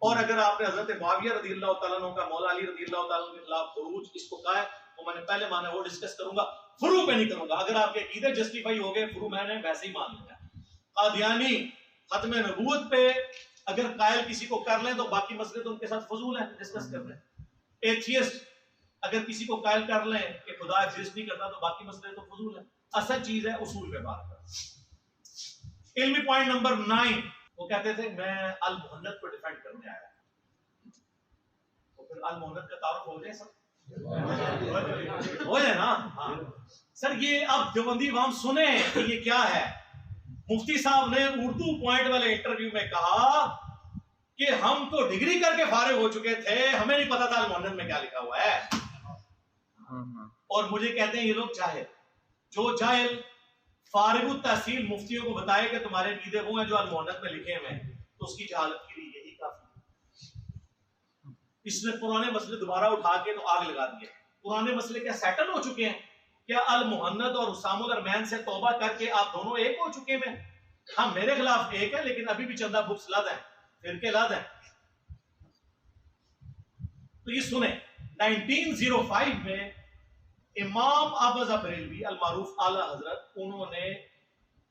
اور اگر آپ نے حضرت معاویہ رضی اللہ تعالیٰ عنہ کا مولا علی رضی اللہ تعالیٰ عنہ کے خلاف خروج اس کو کہا ہے، وہ میں نے پہلے مانا وہ ڈسکس کروں گا، فرو پہ نہیں کروں گا، اگر آپ کے عقیدے جسٹیفائی ہو گئے فرو میں نے ویسے ہی مان لیا۔ قادیانی ختم نبوت پہ اگر قائل کسی کو کر لیں تو باقی مسئلے تو ان کے ساتھ فضول ہیں، ڈسکس کر لیں۔ ایتھیسٹ اگر کسی کو قائل کر لیں کہ خدا ایگزسٹ نہیں کرتا تو باقی مسئلے تو فضول ہیں، اصل چیز ہے اصول پہ بات کر۔ علمی پوائنٹ نمبر 9، وہ کہتے تھے میں المحنت کو ڈیفینڈ کرنے آیا، تو پھر المحنت کا تعارف ہو جائے سب ہو جائے نا، ہاں سر یہ اب دیوبندی عوام سنیں کہ یہ کیا ہے۔ مفتی صاحب نے اردو پوائنٹ والے انٹرویو میں کہا کہ ہم تو ڈگری کر کے فارغ ہو چکے تھے، ہمیں نہیں پتا تھا المحنت میں کیا لکھا ہوا ہے، اور مجھے کہتے ہیں یہ لوگ جاہل، جو جاہل فارغ التحصیل مفتیوں کو بتائے کہ تمہارے عقیدے وہ ہیں جو المحنت میں لکھے ہوئے ہیں، تو اس کی جہالت کے لیے یہی کافی۔ اس نے پرانے مسئلے دوبارہ اٹھا کے تو آگ لگا دی ہے، پرانے مسئلے کیا سیٹل ہو چکے ہیں؟ کیا المحنت اور حسام الرحمن سے توبہ کر کے آپ دونوں ایک ہو چکے ہیں؟ ہاں میرے خلاف ایک ہے لیکن ابھی بھی چندہ بکس لد ہیں، فرقے لد ہیں۔ تو یہ سنیں 1905 میں امام ابا بریلوی المعروف اعلی حضرت، انہوں نے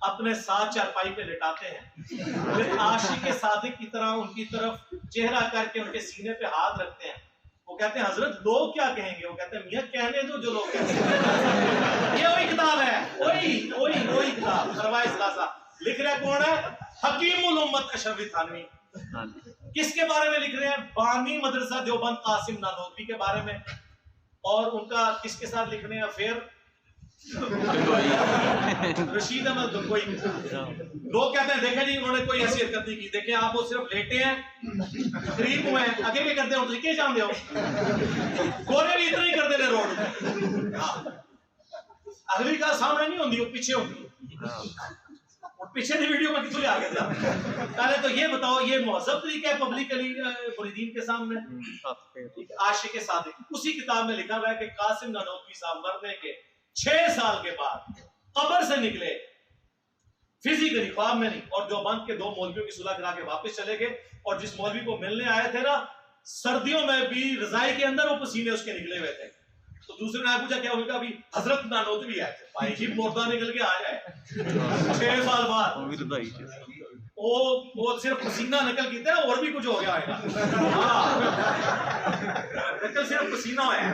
اپنے ساتھ چارپائی پہ لٹاتے ہیں، پھر عاشق صادق کی طرح ان کی طرف چہرہ کر کے ان کے سینے پہ ہاتھ رکھتے ہیں. وہ کہتے ہیں حضرت لوگ کیا کہیں گے؟ وہ کہتے ہیں میاں کہنے دو جو لوگ کہتے ہیں. یہ وہی کتاب ہے، وہی کتاب سروائے ثلاثہ. لکھ رہا کون ہے؟ حکیم الامت اشرف تھانوی. کس کے بارے میں لکھ رہے ہیں؟ بانی مدرسہ دیوبند قاسم نانوتوی کے بارے میں. اور ان کا کس کے ساتھ لکھ رہے ہیں افیئر؟ رشید احمد گنگوئی. لوگ کہتے ہیں دیکھیں جی انہوں نے کوئی ایسی حرکت نہیں کی، دیکھیں آپ وہ صرف لیٹے ہیں، قریب ہوئے ہیں، آگے بھی کرتے ہو کیا جان دے ہو، گورے بھی اتنا ہی کرتے رہے روڈ میں. اگلی کا سامنے نہیں ہوتی، وہ پیچھے ہوتی ہے. پیچھے کی ویڈیو میں کتنے آگے جا پہلے تو یہ بتاؤ یہ مہذب طریقہ ہے پبلکلی مریدین کے سامنے؟ عاشق صادق. اسی کتاب میں لکھا ہوا ہے کہ قاسم نانوتوی صاحب مرنے کے 6 سال کے بعد قبر سے نکلے، فزیکلی خواب میں نہیں، اور دیوبند کے 2 مولویوں کی صلح کرا کے واپس چلے گئے. اور جس مولوی کو ملنے آئے تھے نا سردیوں میں بھی رضائی کے اندر وہ پسینے اس کے نکلے ہوئے تھے. تو دوسرے نے پوچھا کیا ہوگا؟ بھی حضرت نانوتوی آئے تھے. بھائی جی مردہ نکل کے آ جائے 6 سال بعد، وہ صرف پسینہ نکل کیتا ہے، اور بھی کچھ ہو گیا آئے گا. نکل صرف پسینہ ہوا ہے.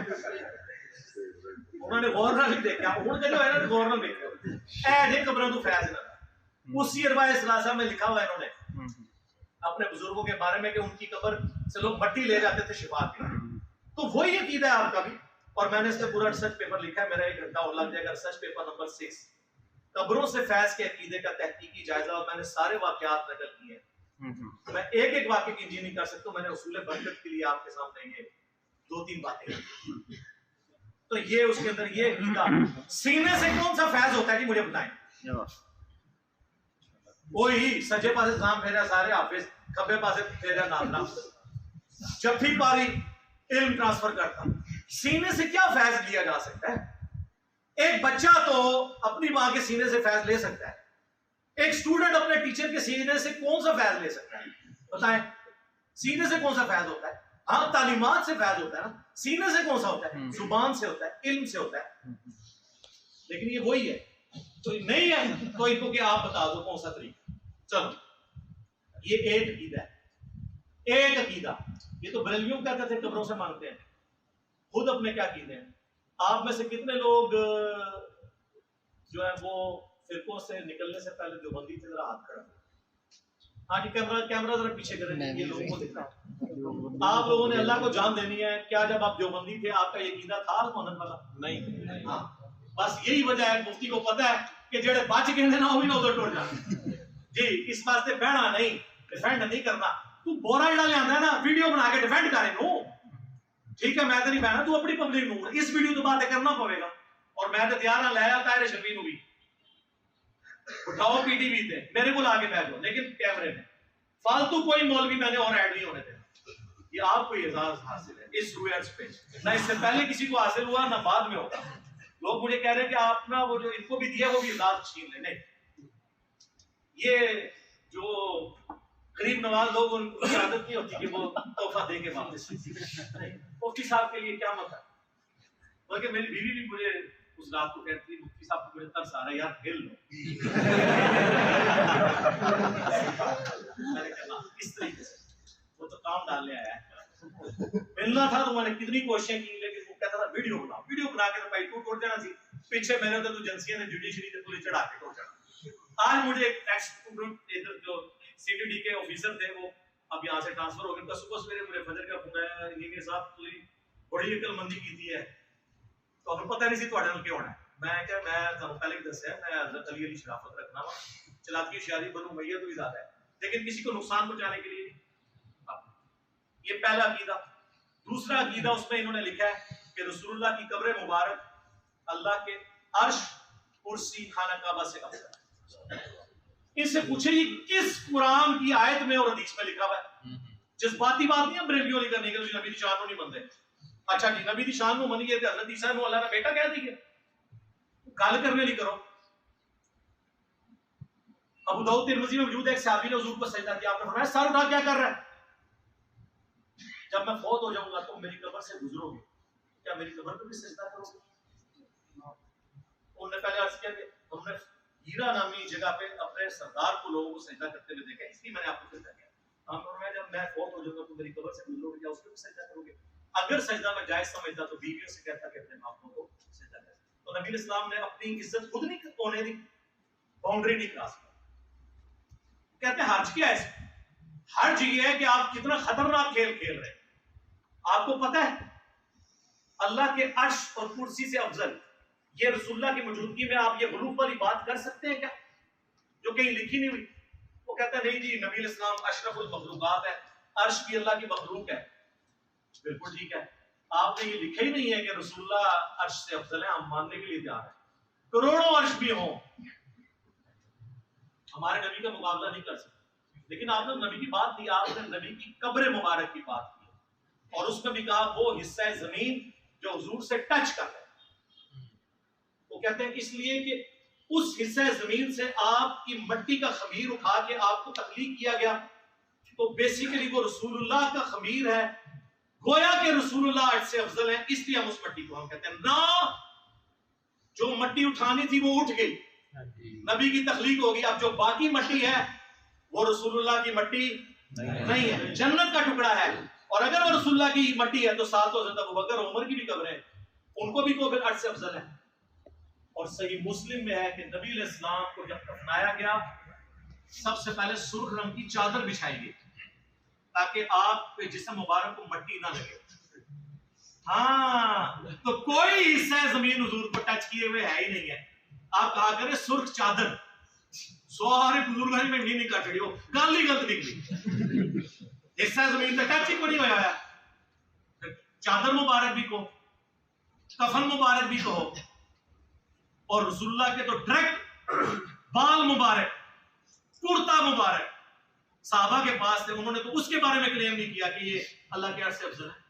انہوں نے غور نہ دیکھا، ہوں جو ہے نا غور نہ دیکھا. اے جے قبروں تو فیض نہ. اسی اربع ثلاثہ میں لکھا ہوا ہے انہوں نے اپنے بزرگوں کے بارے میں کہ ان کی قبر سے لوگ مٹی لے جاتے تھے شفا کے. تو وہی عقیدہ ہے آپ کا بھی. اور میں نے اس پہ پورا ریسرچ پیپر لکھا ہے، میرا 1 گھنٹہ اور لگ جائے گا. ریسرچ پیپر نمبر 6 قبروں سے فیض کے عقیدے کا تحقیقی جائزہ، اور میں نے سارے واقعات نقل کیے ہیں. میں ایک واقعے کی انجینئرنگ نہیں کر سکتا. میں نے اصول برکت کے لیے آپ کے سامنے یہ 2-3 باتیں. تو یہ اس کے اندر یہ عقیدہ. سینے سے کون سا فیض ہوتا ہے جی مجھے بتائیں؟ وہی سجے پاسے نام پھیرا سارے حافظ، کھبے پاسے پھیرا ناظرہ، جب بھی پاری علم ٹرانسفر کرتا. سینے سے کیا فیض لیا جا سکتا ہے؟ ایک بچہ تو اپنی ماں کے سینے سے فیض لے سکتا ہے. ایک سٹوڈنٹ اپنے ٹیچر کے سینے سے کون سا فیض لے سکتا ہے؟ بتائیں سینے سے کون سا فیض ہوتا ہے؟ ہاں تعلیمات سے فیض ہوتا ہے نا. سینے سے کون سا ہوتا ہے؟ زبان سے ہوتا ہے، علم سے ہوتا ہے. لیکن یہ وہی ہے تو نہیں ہے تو ان کو کہ آپ بتا دو کون سا طریقہ. چلو یہ ایک عقیدہ ہے، ایک عقیدہ. یہ تو بریلویوں کہتے تھے قبروں سے مانگتے ہیں. خود اپنے کیا عقیدے ہیں؟ آپ میں سے کتنے لوگ جو ہے وہ فرقوں سے نکلنے سے پہلے دیوبندی تھے؟ ذرا ہاتھ کھڑا. ہاں جی کیمرہ ذرا پیچھے کریں، یہ لوگوں کو دکھا. آپ لوگوں نے اللہ کو جان دینی ہے. کیا جب آپ دیوبندی تھے آپ کا یہ عقیدہ تھا محمد والا؟ نہیں. ہاں بس یہی وجہ ہے. مفتی کو پتا ہے کہ جڑے بچ گئے نا وہ بھی نہ ادھر ٹوٹ جانے. جی اس واسطے بہنا نہیں، ڈیفینڈ نہیں کرنا. تو بورا جڑا لے آندا ہے نا ویڈیو بنا کے ڈیفینڈ کرے نو ٹھیک ہے. میں تو نہیں بہنا، تو اپنی پبلک نو اس ویڈیو تو باتیں کرنا پوے گا. اور میں تو تیار نہ لایا طاہر شفیع نو بھی اٹھاؤ پی ٹی وی تے میرے کو لا کے بیٹھ جاؤ، لیکن کیمرے میں فالتو کوئی مولوی میں نے اور ایڈ نہیں ہونے دینا. یہ آپ کو اعزاز حاصل ہے اس رویرس پہ، نہ اس سے پہلے کسی کو حاصل ہوا نہ بعد میں ہوگا. لوگ مجھے کہہ رہے ہیں کہ آپ نا وہ جو ان کو بھی دیا وہ بھی اعزاز چھین لیں. نہیں، یہ جو غریب نواز لوگ ان کی عادت نہیں ہوتی کہ وہ تحفہ دے کے واپس. مفتی صاحب کے لیے کیا مت ہے. بلکہ میری بیوی بھی مجھے اس رات کو کہتی مفتی صاحب کو مجھے ترس آ رہا ہے یار کھیل لو. میں نے کہا اس طریقے سے وہ تو کام ڈالنے آیا ہے. ملنا تھا تو میں نے کتنی کوششیں کی، لیکن وہ کہتا تھا ویڈیو بناؤ. ویڈیو بنا کے تو بھائی تو ٹوٹ جانا سی. پیچھے میں نے تو ایجنسیاں نے جوڈیشری سے پولیس چڑھا کے ٹوٹ جانا. آج مجھے ایک ایکس ادھر جو سی ٹی ڈی کے آفیسر تھے وہ اب یہاں سے ٹرانسفر ہو گئے. تو صبح سویرے مجھے فجر کا فون آیا انجینئر صاحب کوئی بڑی عقل مندی کی ہے تو ہمیں پتہ نہیں سی تھوڑے نال کیا ہونا ہے. میں کہ میں تمہیں پہلے بھی دسیا میں حضرت علی علی شرافت رکھنا وا، چلاکی ہوشیاری بنو میت تو بھی زیادہ ہے، لیکن کسی کو نقصان پہنچانے کے لیے. یہ پہلا عقیدہ. دوسرا عقیدہ اس میں انہوں نے لکھا ہے کہ رسول اللہ کی قبر مبارک اللہ کے عرش کرسی خانہ کعبہ سے افضل ہے. اس سے پوچھے یہ کس قرآن کی آیت میں اور حدیث میں لکھا ہوا ہے؟ جذباتی بات نہیں ہے بریلویوں نہیں کرنے کے نبی دی شان نہیں منتے. اچھا جی نبی دی شان نو منیے تے حضرت عیسیٰ نو اللہ کا بیٹا کہہ دیے. گل کرنے لی کرو. ابو داؤد ترمذی میں موجود ہے ایک صحابی نے حضور کو سجدہ کیا. آپ نے فرمایا سر اٹھا کیا کر رہا ہے؟ جب میں فوت ہو جاؤں گا تو میری قبر سے گزرو گے، کیا میری قبر پہ بھی سجدہ کرو گے؟ انہوں نے پہلے عرض کیا کہ ہم نے ہیرا نامی جگہ پہ اپنے سردار کو لوگوں کو سجدہ کرتے ہوئے دیکھا، اس لیے میں نے آپ کو سجدہ کیا. میں جب میں فوت ہو جاؤں گا تو میری قبر سے گزرو گے کیا اس پہ بھی سجدہ کرو گے؟ اگر سجدہ میں جائز سمجھتا تو بیویوں سے کہتا کہ اپنے باپوں کو سجدہ کرے. تو نبی اسلام نے اپنی عزت خود نہیں ہونے دی، باؤنڈری نہیں کراس کی. کہتے ہیں حرج کیا ہے؟ حرج یہ ہے کہ آپ کتنا خطرناک کھیل کھیل رہے ہیں. آپ کو پتہ ہے اللہ کے عرش اور کرسی سے افضل یہ رسول اللہ کی موجودگی میں آپ یہ غلوف والی بات کر سکتے ہیں کیا جو کہیں لکھی نہیں ہوئی؟ وہ کہتا ہے نہیں جی نبی علیہ السلام اشرف المخلوقات ہے، عرش بھی اللہ کی مخلوق ہے. بالکل ٹھیک ہے، آپ نے یہ لکھا ہی نہیں ہے کہ رسول اللہ عرش سے افضل ہے، ہم ماننے کے لیے تیار ہیں. کروڑوں عرش بھی ہوں ہمارے نبی کا مقابلہ نہیں کر سکتے. لیکن آپ نے نبی کی بات کی، آپ نے نبی کی قبر مبارک کی بات کی اور اس میں بھی کہا وہ حصہ زمین جو حضور سے ٹچ کر ہے. وہ کہتے ہیں اس لیے کہ اس حصہ زمین سے آپ کی مٹی کا خمیر اٹھا کے آپ کو تخلیق کیا گیا، تو بیسیکلی وہ رسول اللہ کا خمیر ہے. گویا کہ رسول اللہ عرش سے افضل ہے، اس لیے ہم اس مٹی کو ہم کہتے ہیں نا. جو مٹی اٹھانی تھی وہ اٹھ گئی، نبی کی تخلیق ہوگی. اب جو باقی مٹی ہے وہ رسول اللہ کی مٹی نہیں ہے، جنت کا ٹکڑا ہے. اور اگر وہ رسول اللہ کی مٹی ہے تو ساتھ حضرت ابوبکر عمر کی بھی قبر ہے، ان کو بھی تو پھر عرش سے افضل ہے. اور صحیح مسلم میں ہے کہ نبی علیہ السلام کو جب دفنایا گیا سب سے پہلے سرخ رنگ کی چادر بچھائی گئی تاکہ آپ کے جسم مبارک کو مٹی نہ لگے. ہاں تو کوئی حصہ زمین حضور کو ٹچ کیے ہوئے ہے ہی نہیں ہے. آپ کہا کریں سرخ چادر، سوارے بزرگ میں نہیں کر چڑی ہو گالی غلط نکلی، حصہ زمین پہ ٹچ ہی کو نہیں ہوا ہے. چادر مبارک بھی کہو، کفن مبارک بھی کہو، اور رسول اللہ کے تو ڈائریکٹ بال مبارک، کرتا مبارک صحابہ کے پاس تھے، انہوں نے تو اس کے بارے میں کلیم نہیں کیا کہ یہ اللہ کے عرش سے افضل ہے.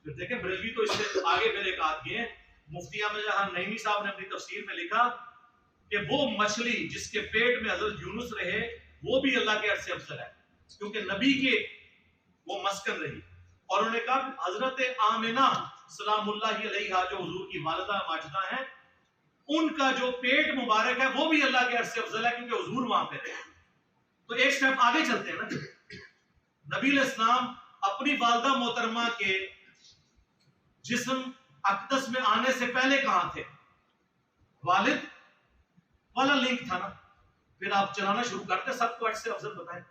پھر دیکھیں بریلوی تو اس سے آگے پھر ایک آدھ کیے، مفتی احمد جہاں نعیمی صاحب نے اپنی تفسیر میں لکھا کہ وہ مچھلی جس کے پیٹ میں حضرت یونس رہے وہ بھی اللہ کے عرش سے افضل ہے کیونکہ نبی کے وہ مسکن رہی. اور انہوں نے کہا حضرت آمنہ سلام اللہ علیہا جو حضور کی والدہ ماجدہ ہیں، ان کا جو پیٹ مبارک ہے وہ بھی اللہ کے عرش سے افضل ہے کیونکہ حضور وہاں پہ رہے. تو ایک سٹیپ آگے چلتے ہیں نا. نبی علیہ السلام اپنی والدہ محترمہ کے جسم اقدس میں آنے سے پہلے کہاں تھے؟ والد والا لنک تھا نا. پھر آپ چلانا شروع کرتے سب کو عرش سے افضل بتائیں.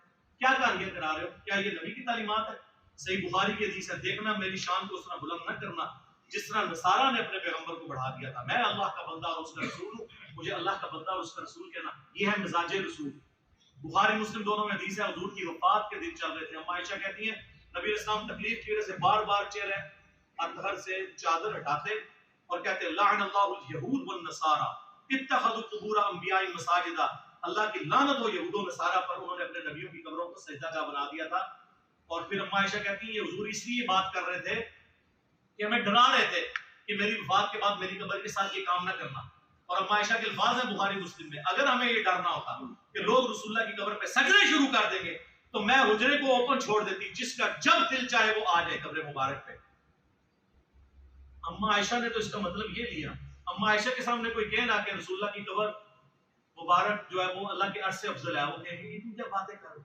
کیا کہانیاں کرا رہے ہو؟ کیا یہ نبی کی تعلیمات ہے؟ صحیح بخاری کی حدیث ہے، دیکھنا میری شان کو اس طرح بلند نہ کرنا جس طرح نصارہ نے اپنے پیغمبر کو بڑھا دیا تھا. میں اللہ کا بندہ اور اس کا رسول ہوں، مجھے اللہ کا بندہ اور اس کا رسول کہنا، یہ ہے مزاج رسول. بخاری مسلم دونوں میں حدیث ہے، حضور کی وفات کے دن چل رہے تھے. اما عائشہ کہتی ہیں نبی علیہ السلام تکلیف کی وجہ سے بار بار چہرے اطہر سے چادر ہٹاتے اور کہتے لعن اللہ الیہود والنصارى اتخذوا قبور انبیاء مساجدا. اللہ کی لعنت ہو یہود و نصارہ پر، انہوں نے اپنے نبیوں کی قبروں کو سجدہ گاہ بنا دیا تھا. اور پھر اما عائشہ کہتی ہیں یہ حضور اس لیے بات کر رہے تھے کہ ہمیں ڈرا رہے تھے کہ میری وفات کے بعد میری قبر کے ساتھ یہ کام نہ کرنا. اور اما عائشہ کے الفاظ ہیں بخاری مسلم میں، اگر ہمیں یہ ڈرنا ہوتا کہ لوگ رسول اللہ کی قبر پہ سجدے شروع کر دیں گے تو میں حجرے کو اوپن چھوڑ دیتی، جس کا جب دل چاہے وہ آ جائے قبر مبارک پہ. اما عائشہ نے تو اس کا مطلب یہ لیا. اما عائشہ کے سامنے کوئی کہنا کہ رسول اللہ کی قبر مبارک جو ہے وہ اللہ کے عرش سے افضل ہے، وہ کہیں گے تم کیا باتیں کر رہے.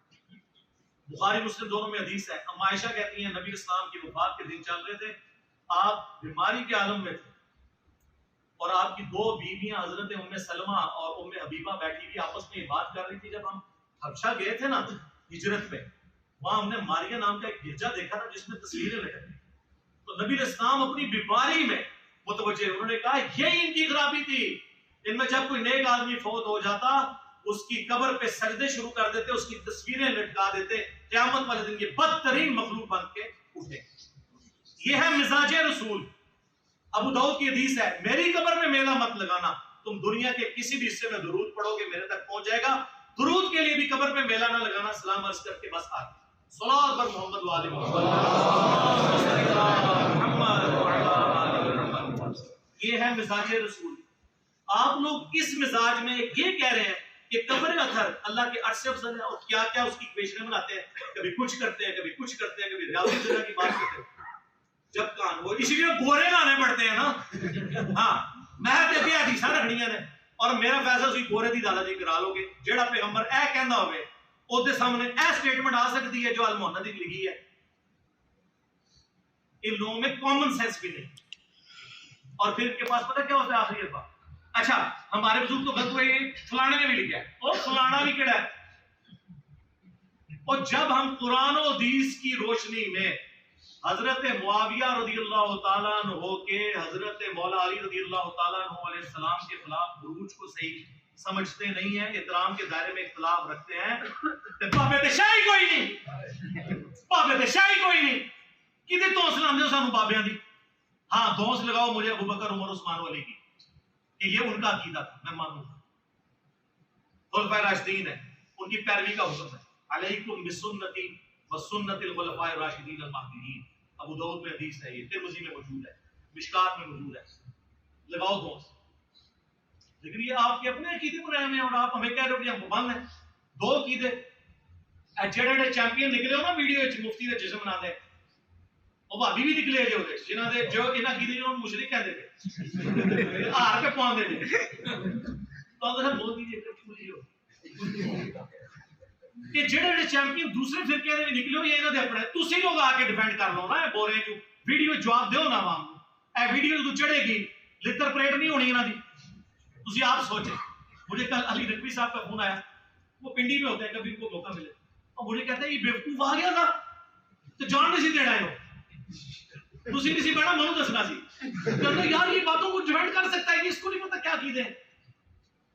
بخاری مسلم دونوں میں حدیث ہے. اما عائشہ کہتی ہیں نبی اسلام کی وفات کے دن چل رہے تھے، آپ بیماری کے عالم میں تھے اور آپ کی دو بیویاں حضرت ام سلمہ اور ام حبیبہ بیٹھی ہوئی آپس میں یہ بات کر رہی تھی. جب ہم حبشہ گئے تھے نا ہجرت میں، وہاں ہم نے ماریہ نام کا ایک گرجا دیکھا تھا جس میں تصویریں لگی. تو نبی اسلام اپنی بیماری میں متوجہ، انہوں نے کہا یہی ان کی خرابی تھی. ان میں جب کوئی نیک آدمی فوت ہو جاتا اس کی قبر پہ سجدے شروع کر دیتے، اس کی تصویریں لٹکا دیتے، قیامت والے دن یہ بدترین مخلوق بن کے اٹھے. یہ ہے مزاج رسول. ابو داؤد کی حدیث ہے میری قبر میں میلہ مت لگانا، تم دنیا کے کسی بھی حصے میں درود پڑھو گے میرے تک پہنچ جائے گا. درود کے لیے بھی قبر پہ میلہ نہ لگانا، سلام عرض کر کے بس آ صلوات بر محمد و آل محمد. یہ ہے مزاج رسول. آپ لوگ اس مزاج میں یہ کہہ رہے ہیں کہ قبر اطہر اللہ کے عرش سے افضل ہے اور کیا کیا اس کی پیشنے بناتے ہیں، کبھی کچھ کرتے ہیں کبھی کچھ کرتے ہیں، کبھی ریاضی جگہ کی بات کرتے ہیں. جب کان وہ اسی لیے گورے لانے پڑتے ہیں نا. ہاں میں تے حدیثاں رکھنیاں نے اور میرا فیصلہ سی گورے دی دادا جی کرا لو گے جیڑا پیغمبر اے کہندا ہوئے او دے سامنے اے سٹیٹمنٹ آ سکتی ہے جو المحمد کی لکھی ہے. ان لوگوں میں کامن سینس بھی نہیں. اور پھر ان کے پاس پتہ کیا ہوتا ہے آخری بات, اچھا ہمارے بزرگ تو غلط ہوئے فلانے نے بھی لکھا ہے, اور فلانا بھی کیڑا ہے. اور جب ہم قرآن و حدیث کی روشنی میں حضرت معاویہ رضی اللہ تعالیٰ عنہ کے حضرت مولا علی رضی اللہ تعالیٰ عنہ علیہ السلام کے خلاف بروج کو صحیح سمجھتے نہیں ہیں, احترام کے دائرے میں اختلاف رکھتے ہیں, بابے تے شاہی کوئی نہیں, بابے تے شاہی کوئی نہیں, کدے دوست لاندے ہو سانو بابیاں دی. ہاں دوست لگاؤ مجھے ابو بکر عمر عثمان و علی کی, کہ یہ ان کا عقیدہ تھا, میں مانوں گا خلفائے راشدین ہیں, ان کی پیروی کا حکم ہے. علیکم بسنتی وسنت الخلفاء الراشدین المہدیین, ابو داؤد میں حدیث ہے, یہ ترمذی میں موجود ہے, مشکات میں موجود ہے. لگاؤ دوست. لیکن یہ آپ کے اپنے عقیدے پر رہے ہیں اور آپ ہمیں کہہ رہے ہو کہ ہم پابند ہیں. دو عقیدے جڑے چیمپئن نکلے ہو نا ویڈیو وچ مفتی دے جسم بنا دے, او بھابی بھی نکلے جو دے جنہاں دے جو انہاں عقیدے جو مشرک کہندے پے ہار کے پاوندے نے تو اگر بول دیجئے کہ پوری ہو کہ جڑے چیمپئن دوسرے فرقے دے نکلے ہو یا انہاں دے اپنے تسی لوگ آ کے ڈیفینڈ کر لو نا, اے بول رہے جو ویڈیو جواب دیو نا عوام کو, اے ویڈیو تو چڑھے گی لٹر پلیٹ نہیں ہونی انہاں دی. تسی آپ سوچیں, مجھے کل علی نقوی صاحب کا فون آیا, وہ پنڈی میں ہوتے ہیں کبھی ان کو موقع ملے, اور مجھے کہتے ہیں یہ بیوقوف آ گیا تھا تو جان نہیں سی دینا ہے, تسی نہیں سی بڑا منو دسنا سی, کہتے یار یہ باتوں کو جوائنٹ کر سکتا ہے کہ اس کو نہیں پتا کیا عقیدے ہیں.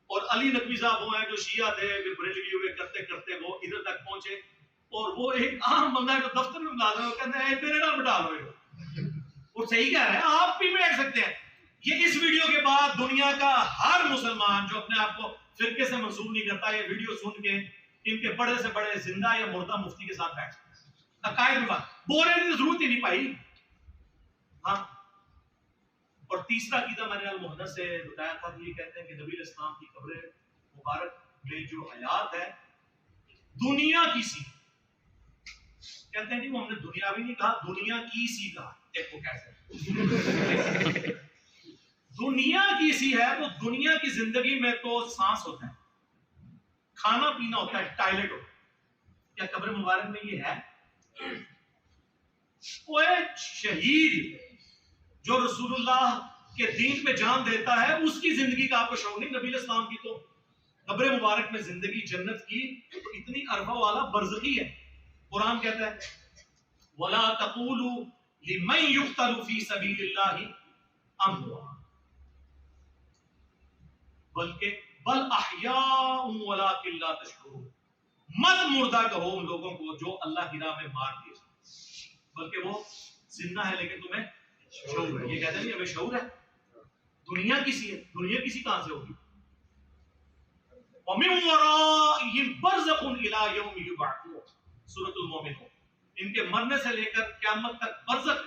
اور علی نقوی صاحب وہ ہیں جو شیعہ تھے, پھر بریلوی ہوئے, کرتے کرتے وہ ادھر تک پہنچے, اور وہ ایک عام بندہ ہے جو دفتر میں ملازم ہے, وہ کہتے ہیں میرے نام بٹا لو, وہ صحیح کہہ رہے ہیں, آپ بھی بیٹھ سکتے ہیں. یہ اس ویڈیو کے بعد دنیا کا ہر مسلمان جو اپنے آپ کو فرقے سے منسوب نہیں کرتا, یہ ویڈیو سن کے ان کے بڑے سے بڑے زندہ یا مردہ مفتی کے ساتھ بیٹھ سکتے ہیں. عقائد میں بات بولنے کی ضرورت ہی نہیں پائی. ہاں, اور تیسرا عقیدہ میں نے المحدث سے بتایا تھا کہ یہ کہتے ہیں کہ نبی علیہ السلام کی قبر مبارک میں جو حیات ہے دنیا کی سی, کہتے ہیں کہ وہ ہم نے دنیا بھی نہیں کہا, دنیا کی سی کہا. دیکھو کیسے دنیا کی سی ہے, تو دنیا کی زندگی میں تو سانس ہوتا ہے, کھانا پینا ہوتا ہے, ٹائلٹ ہوتا ہے. کیا قبر مبارک میں یہ ہے؟ وہ ایک شہید جو رسول اللہ کے دین پہ جان دیتا ہے, اس کی زندگی کا آپ کو شوق نہیں. نبی علیہ السلام کی تو قبر مبارک میں زندگی جنت کی تو اتنی عرفہ والا برزخی ہے. قرآن کہتا ہے وَلَا تَقُولُوا لِمَنْ يُقْتَلُ فِي سَبِيلِ اللَّهِ أَمْوَاتٌ بلکہ بل احیاء ولکن لا تشعرون, مت مردہ کہو ان لوگوں کو جو اللہ کی راہ میں مار دیے, بلکہ وہ زندہ ہے لیکن تمہیں شعور ہے. یہ کہتے ہیں ہمیں شعور ہے, دنیا کسی ہے, دنیا کسی کہاں سے ہوگی. وَمِن وَرَائِهِمْ بَرْزَخٌ إِلَىٰ يَوْمِ يُبْعَثُونَ سورۃ المومنون, ان کے مرنے سے لے کر قیامت تک برزخ,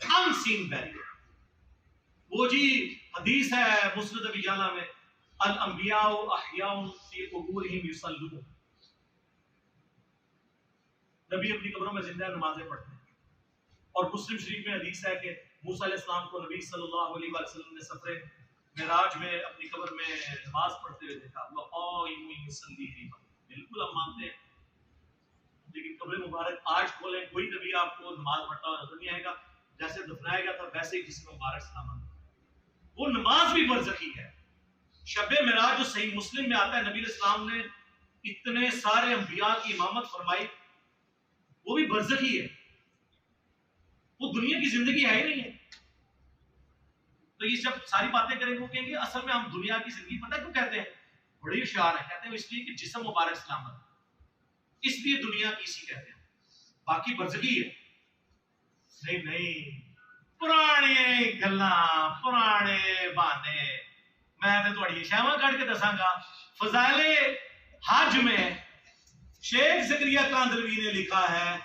unseen barrier. وہ جی حدیث ہے مسند ابی جعلہ میں الانبیاء احیاء فی قبورہم یصلون, نبی اپنی قبروں میں زندہ نمازیں پڑھتے ہیں. اور مسلم شریف میں حدیث ہے کہ موسیٰ علیہ السلام کو نبی صلی اللہ علیہ وسلم نے سفر معراج میں اپنی قبر میں نماز پڑھتے ہوئے دیکھا. وقائم یصلی فیہا, بالکل ہم مانتے ہیں, لیکن قبر مبارک آج کھولیں کوئی نبی آپ کو نماز پڑھتا ہوا نظر نہیں آئے گا. جیسے دفنایا گیا تھا ویسے ہی جسم مبارک سلامت. وہ نماز بھی برزخی ہے. شب معراج جو صحیح مسلم میں آتا ہے, نبی علیہ السلام نے اتنے سارے انبیاء کی امامت فرمائی, وہ بھی برزخی ہے, وہ دنیا کی زندگی ہے ہی نہیں ہے. تو یہ جب ساری باتیں کریں گے وہ کہیں گے اصل میں ہم دنیا کی زندگی پتہ کیوں کہتے ہیں, بڑی ہوشیار ہے, کہتے ہیں اس لیے کہ جسم مبارک سلامت, اس لیے دنیا کی سی کہتے ہیں, باقی برزخی ہے. نہیں نہیں, پرانے گلاں پرانے بہانے, میں تے تہاڈی شاواں کڈ کے دساں گا. فضائل حج میں شیخ زکریا کاندلوی نے لکھا ہے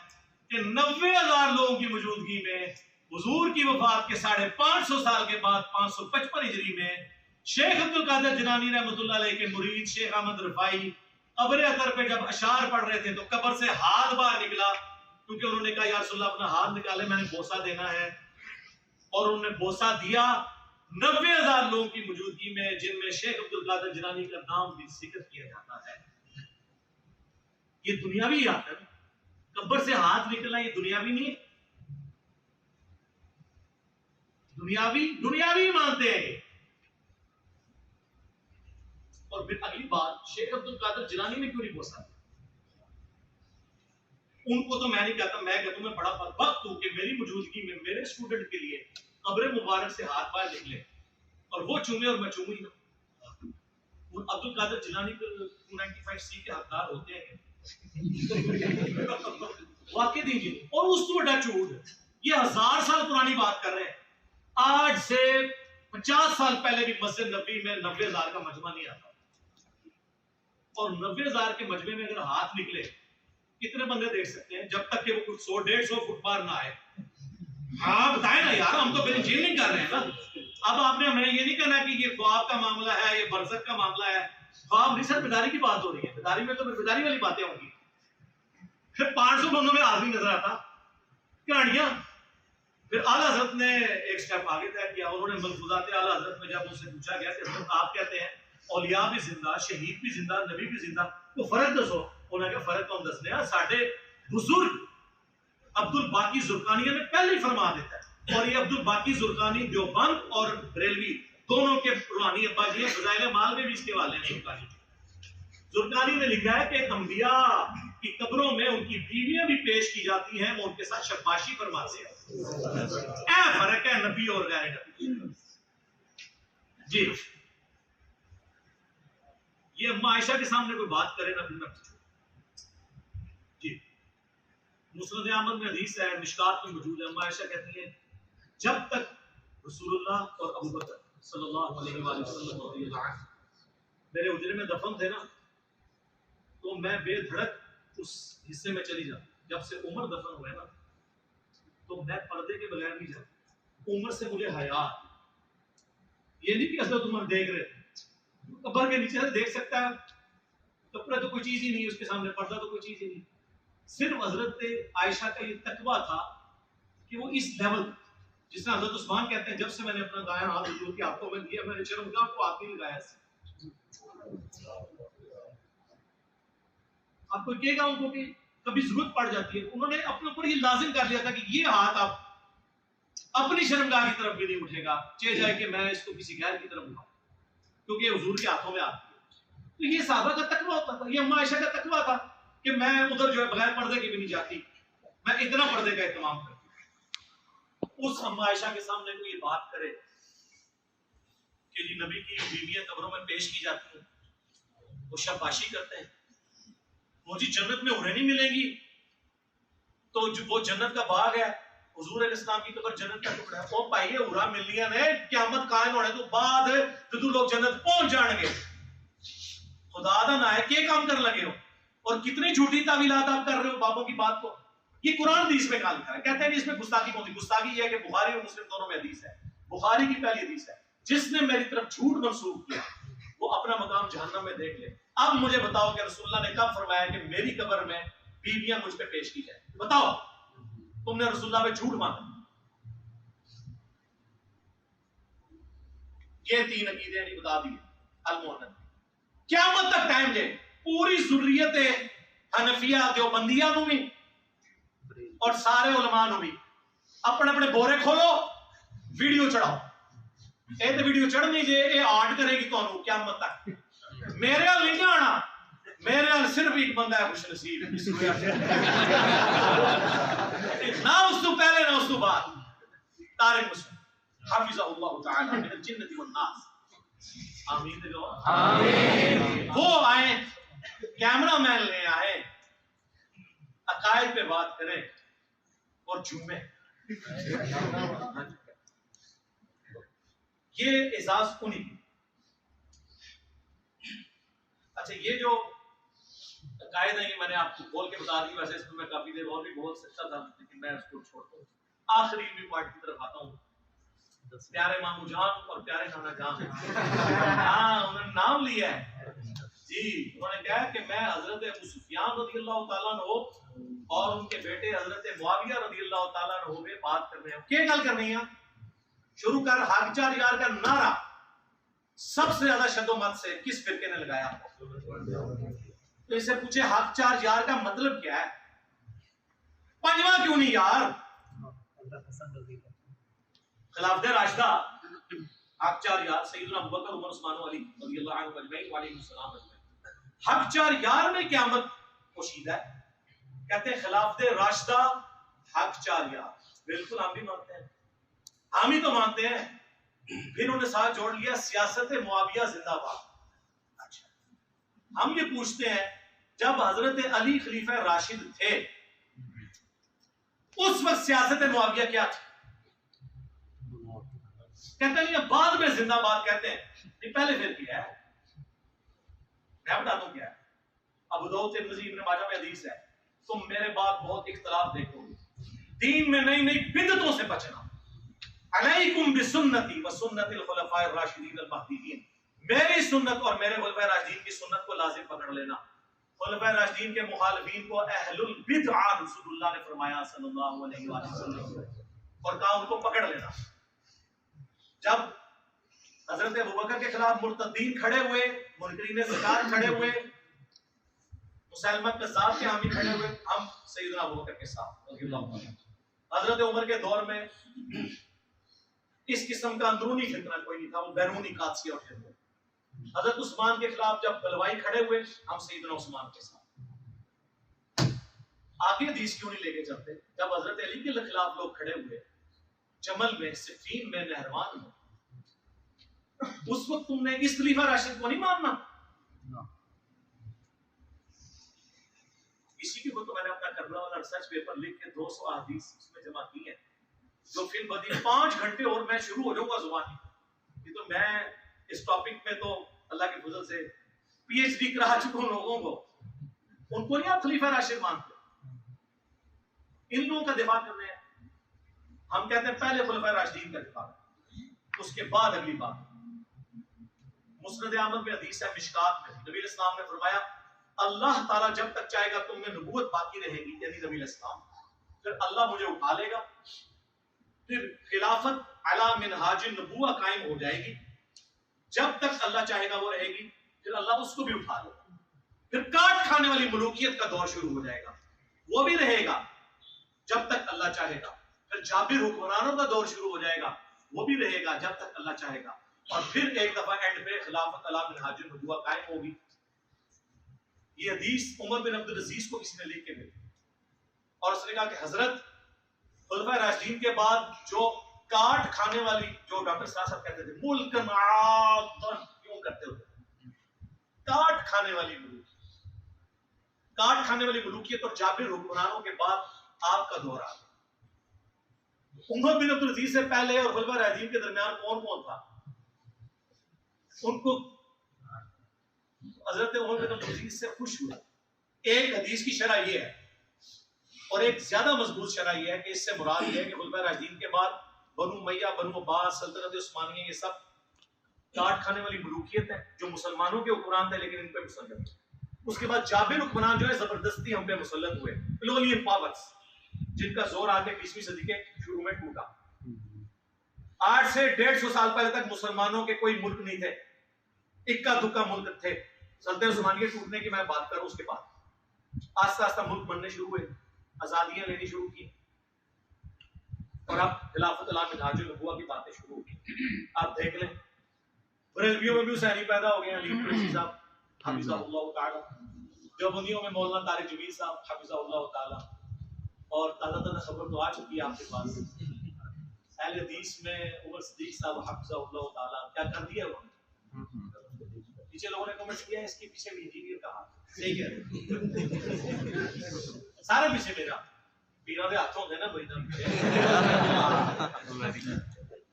کہ 90,000 لوگوں کی موجودگی میں حضور کی وفات کے 550 سال کے بعد 555 ہجری میں شیخ عبد القادر جیلانی رحمۃ اللہ علیہ کے مرید شیخ احمد رفاعی قبر اطہر پہ جب اشعار پڑھ رہے تھے تو قبر سے ہاتھ باہر نکلا, کیونکہ انہوں نے کہا یا رسول اللہ اپنا ہاتھ نکالے, میں نے بوسہ دینا ہے. اور انہوں نے بوسہ دیا 90,000 لوگوں کی موجودگی میں، جن میں شیخ عبد القادر جیلانی کا نام بھی ذکر کیا جاتا ہے. یہ دنیاوی آتا ہے، قبر سے ہاتھ نکلنا یہ دنیاوی نہیں ہے. دنیاوی مانتے ہیں. اور پھر اگلی بات، شیخ عبد القادر جیلانی نے کیوں نہیں پوچھا؟ ان کو تو میں نہیں کہتا، میں کہتا ہوں میں بڑا بدبخت ہوں کہ میری موجودگی میں میرے اسٹوڈنٹ کے لیے قبر مبارک سے ہاتھ باہر نکلے اور وہ چومے اور میں چوموں ہی نہ. عبد القادر جیلانی کو 295C کے حقدار ہوتے ہیں واقع دیجیے. اور اس تو بڑا جھوٹ، یہ 1000 سال پرانی بات کر رہے ہیں. آج سے 50 سال پہلے بھی مسجد نبوی میں 90,000 کا مجمع نہیں آتا. اور 90,000 کے مجمع میں اگر ہاتھ نکلے کتنے بندے دیکھ سکتے ہیں جب تک کہ وہ کچھ 100-150 فٹ پار نہ آئے؟ ہاں بتائیں نا یار، ہم تو پھر انجینئرنگ کر رہے ہیں نا. اب آپ نے ہمیں یہ نہیں کہنا کہ یہ خواب کا معاملہ ہے، یہ برزخ کا معاملہ ہے. خواب نہیں سر، بیداری کی بات ہو رہی ہے. بیداری میں تو بیداری والی باتیں ہوں گی. پھر 500 بندوں میں آدمی نظر آتا، کہانیاں. پھر اعلیٰ حضرت نے ایک سٹیپ آگے طے کیا. انہوں نے ملفوظات اعلیٰ حضرت میں جب ان سے پوچھا گیا کہ حضرت آپ کہتے ہیں اولیاء بھی زندہ، شہید بھی زندہ، نبی بھی زندہ، تو فرق دسو. انہوں نے کہا فرق کون دسنے ہیں، ساڈے بزرگ عبد الباقی زرقانی نے پہلے ہی فرما دیتا ہے. اور یہ عبد الباقی زرقانی دیوبند اور بریلوی دونوں کے روحانی ابا جی ہیں. فضائل مال میں بھی اس کے والے ہیں. زرقانی نے لکھا ہے کہ انبیاء کی قبروں میں ان کی بیویاں بھی پیش کی جاتی ہیں، وہ ان کے ساتھ شباشی فرماتے ہیں. اے فرق ہے نبی اور غیر نبی. جی یہ اما عائشہ کے سامنے کوئی بات کرے نا پھر میں پوچھوں. جی مسند احمد میں حدیث ہے، مشکات میں موجود ہے. اما عائشہ کہتی ہیں جب تک رسول اللہ اور ابو بکر صلی اللہ علیہ وآلہ وسلم میرے اجرے میں دفن تھے نا، تو میں بے دھڑک اس حصے میں چلی جاتی. جب سے عمر دفن ہوئے نا تو میں پردے کے بغیر نہیں جاتا. عمر سے مجھے حیا. یہ نہیں کہ حضرت عمر دیکھ رہے تھے، قبر کے نیچے سے دیکھ سکتا ہے، کپڑا تو کوئی چیز ہی نہیں، اس کے سامنے پردہ تو کوئی چیز ہی نہیں. صرف حضرت عائشہ کا یہ تقویٰ تھا کہ وہ اس لیول، جس میں حضرت عثمان کہتے ہیں جب سے میں نے اپنا دایاں ہاتھ حضور کے ہاتھوں میں دیا میں نے شرمگاہ کو ہاتھ نہیں لگایا. آپ کو کہے گا ان کو کہ کبھی ضرورت پڑ جاتی ہے، انہوں نے اپنے اوپر یہ لازم کر لیا تھا کہ یہ ہاتھ آپ اپنی شرمگاہ کی طرف بھی نہیں اٹھے گا، چاہے جائے کہ میں اس کو کسی غیر کی طرف اٹھاؤں، کیونکہ یہ حضور کے ہاتھوں میں آتی ہے. تو یہ صحابہ کا تقویٰ ہوتا تھا، یہ اما عائشہ کا تقویٰ تھا کہ میں ادھر جو ہے بغیر پردے کی بھی نہیں جاتی، میں اتنا پردے کا اہتمام کرتی. اس اما عائشہ کے سامنے کوئی یہ بات کرے کہ جی نبی کی بیویاں قبروں میں پیش کی جاتی ہیں، وہ شاباشی کرتے ہیں، وہ جی جنت میں انہیں نہیں ملیں گی، تو وہ جنت کا باغ ہے، حضور علیہ السلام کی قبر جنت کا ٹکڑا ہے. وہ پائیے ہورا ملنیاں نے قیامت قائم ہونے تو بعد جدو لوگ جنت پہنچ جان گے. خدا دا نہ ہے کہ کام کر لگے ہو اور کتنی جھوٹی تعویلات آپ کر رہے ہو بابوں کی بات کو. یہ قرآن حدیث میں کہا ہے، کہتے ہیں کہ اس میں گستاخی ہوتی. گستاخی یہ ہے کہ بخاری اور مسلم دونوں میں حدیث ہے. بخاری کی پہلی حدیث ہے، جس نے میری طرف جھوٹ منسوخ کیا وہ اپنا مقام جہنم میں دیکھ لے. اب مجھے بتاؤ کہ رسول اللہ نے کب فرمایا کہ میری قبر میں بیویاں مجھ پہ پیش کی جائیں؟ بتاؤ، تم نے رسول اللہ پہ جھوٹ مانا. یہ 3 عقیدے نہیں بتا دیے المعتد. قیامت تک ٹائم دے پوری ذریت حنفیہ دیوبندیہ نو بھی اور سارے علماء نو بھی اپنے اپنے بورے کھولو، ویڈیو چڑھاؤ. اے تے ویڈیو چڑھنی جے اے آرٹ کرے گی تانوں قیامت تک. میرے ہل نہیں جانا، میرے ہل صرف ایک بندہ ہے خوش نصیب نہ اس تو پہلے نہ اس تو بعد. طارق مسلم حافظہ اللہ تعالی من الجنۃ والناس. آمین جو آمین. وہ آئے کیمرہ مین لے آئے، عقائد پہ بات کریں اور جھومے. یہ اعزاز انہی کی. اچھا یہ جو عقائد ہیں یہ میں نے آپ کو بول کے بتا دی، ویسے اس میں میں کافی دیر اور بھی بول سکتا تھا لیکن میں اس کو چھوڑتا ہوں. آخری بھی پوائنٹ کی طرف آتا ہوں. پیارے مامو جان اور پیارے نانا جان، ہاں انہوں نے نام لیا ہے جی. انہوں نے کہا کہ میں حضرت ابو سفیان رضی اللہ تعالیٰ عنہ اور ان کے بیٹے حضرت معاویہ رضی اللہ تعالیٰ عنہ میں بات کر رہے ہیں. کیا گل کرنی ہے؟ شروع کر حق چار یار کا نعرہ سب سے زیادہ شد و مت سے کس فرقے نے لگایا؟ تو اسے پوچھے حق چار یار کا مطلب کیا ہے؟ پنجواں کیوں نہیں یار؟ خلافت راشدہ حق چار یار سیدنا ابوبکر عمر عثمان و علی رضی اللہ عنہ اجمعین وعلیہ السلام اجمعین، حق چار یار میں قیامت پوشیدہ ہے. کہتے ہیں خلافت راشدہ حق چار یار. بالکل ہم بھی مانتے ہیں، ہم ہی تو مانتے ہیں. پھر انہوں نے ساتھ جوڑ لیا سیاست معاویہ زندہ باد. اچھا ہم یہ پوچھتے ہیں جب حضرت علی خلیفہ راشد تھے اس وقت سیاست معاویہ کیا تھی؟ کہتے ہیں یہ بعد میں زندہ باد کہتے ہیں. یہ پہلے پھر کیا ہے؟ میں بتاتا ہوں کیا ہے. ابو داؤد ترمذی ابن ماجہ میں حدیث ہے تم میرے بعد بہت اختلاف دیکھو گے، دین میں نئی نئی بدعتوں سے بچنا. علیکم بسنتی وسنت الخلفاء الراشدین المہدیین، میری سنت اور میرے خلفاء راشدین کی سنت کو لازم پکڑ لینا. خلفاء راشدین کے مخالفین کو اہل البدع رسول اللہ نے فرمایا صلی اللہ علیہ وسلم، اور کہا ان کو پکڑ لینا. جب حضرت ابوبکر کے خلاف مرتدین کھڑے ہوئے، منکرین زکات کھڑے ہوئے، مسلمہ کذاب کے حامی کھڑے ہوئے، ہم سیدنا ابوبکر کے ساتھ رضی اللہ عنہ. حضرت عمر کے دور میں اس قسم کا اندرونی فتنہ کوئی نہیں تھا، وہ بیرونی قادسیہ اٹھے ہوئے. حضرت عثمان کے خلاف جب بلوائی کھڑے ہوئے، ہم سیدنا عثمان کے ساتھ. آگے حدیث کیوں نہیں لے کے چلتے؟ جب حضرت علی کے خلاف لوگ کھڑے ہوئے جمل میں، صفین میں، نہروان میں، اس وقت تم نے اس خلیفہ راشد کو نہیں ماننا. اسی کی تو میں نے اپنا کرنا والا ریسرچ پیپر لکھ کے 200 احادیث اس میں جمع کی ہیں، جو پھر بدی 5 گھنٹے اور میں شروع ہو جاؤں گا زبانی. یہ تو میں اس ٹاپک میں تو اللہ کے فضل سے پی ایچ ڈی کرا چکا ہوں لوگوں کو. ان کو نہیں آپ خلیفہ راشد مانتے، ان لوگوں کا دفاع کر رہے ہیں. ہم کہتے ہیں پہلے خلفاء راشدین کا دفاع، اس کے بعد اگلی بات. مسند احمد میں حدیث ہے، مشکات میں نبی علیہ السلام نے فرمایا اللہ تعالیٰ جب تک چاہے گا تم میں نبوت باقی رہے گی، یعنی نبی علیہ السلام، پھر اللہ مجھے اٹھا لے گا، پھر خلافت علی منہاج النبوہ قائم ہو جائے گی. جب تک اللہ چاہے گا وہ رہے گی، پھر اللہ اس کو بھی اٹھا لے گا. پھر کاٹ کھانے والی ملوکیت کا دور شروع ہو جائے گا، وہ بھی رہے گا جب تک اللہ چاہے گا. پھر جابر حکمرانوں کا دور شروع ہو جائے گا، وہ بھی رہے گا جب تک اللہ چاہے گا. اور پھر ایک دفعہ اینڈ پہ خلافت علی منہاج النبوہ قائم ہوگی. یہ حدیث عمر بن عبد العزیز کو کسی نے لکھ کے دی اور اس نے کہا کہ حضرت خلفاء راشدین کے بعد جو کاٹ کھانے والی، جو ڈاکٹر صاحب کہتے تھے ملکن عاضن، کیوں کرتے ہوتے کاٹ کھانے والی ملوکیت، کاٹ کھانے والی ملوکیت اور جابر حکمرانوں کے بعد آپ کا دور آ گیا. عمر بن عبد العزیز سے پہلے اور خلفاء راشدین کے درمیان کون کون تھا؟ ان کو حضرت عمر بن عبد العزیز سے خوش ہوا. ایک حدیث کی شرح یہ ہے، اور ایک زیادہ مضبوط شرح یہ ہے کہ اس سے مراد یہ ہے کہ خلفاء راشدین کے بعد بنو امیہ، بنو عباس، سلطنت عثمانیہ، یہ سب کاٹ کھانے والی ملوکیت ہے جو مسلمانوں کے حکمران تھے لیکن ان پہ مسلط ہوئے. اس کے بعد جابر حکمران جو ہے زبردستی ہم پہ مسلط ہوئے، پلولین پاورز، جن کا زور آ کے 20ویں صدی کے شروع میں ٹوٹا. 8 سے 150 سال پہلے تک مسلمانوں کے کوئی ملک نہیں تھے، اکا دکا ملک تھے. سلطنت عثمانیہ ٹوٹنے کی میں بات کروں، اس کے بعد آہستہ آہستہ ملک بننے شروع ہوئے، آزادیاں لینی شروع کی، اور اب خلافت علی منہاج النبوہ کی باتیں شروع ہوئی. آپ دیکھ لیں بریلویوں میں بھی حسینی پیدا ہو گئے ہیں، علی قریشی صاحب حفظہ اللہ تعالی، دیوبندیوں میں مولانا طارق جمیل صاحب حفظہ اللہ تعالی، اور تازہ تازہ خبر تو آ چکی ہے آپ کے پاس، اہل حدیث میں عمر صدیق صاحب حفظہ اللہ تعالی. کیا کر دیا انہوں نے؟ پیچھے لوگوں نے کمنٹ کیا ہے اس کے پیچھے بھی انجینئر کا ہاتھ، صحیح کہہ رہے سارے پیچھے میرا پیروں کے ہاتھوں تھے نا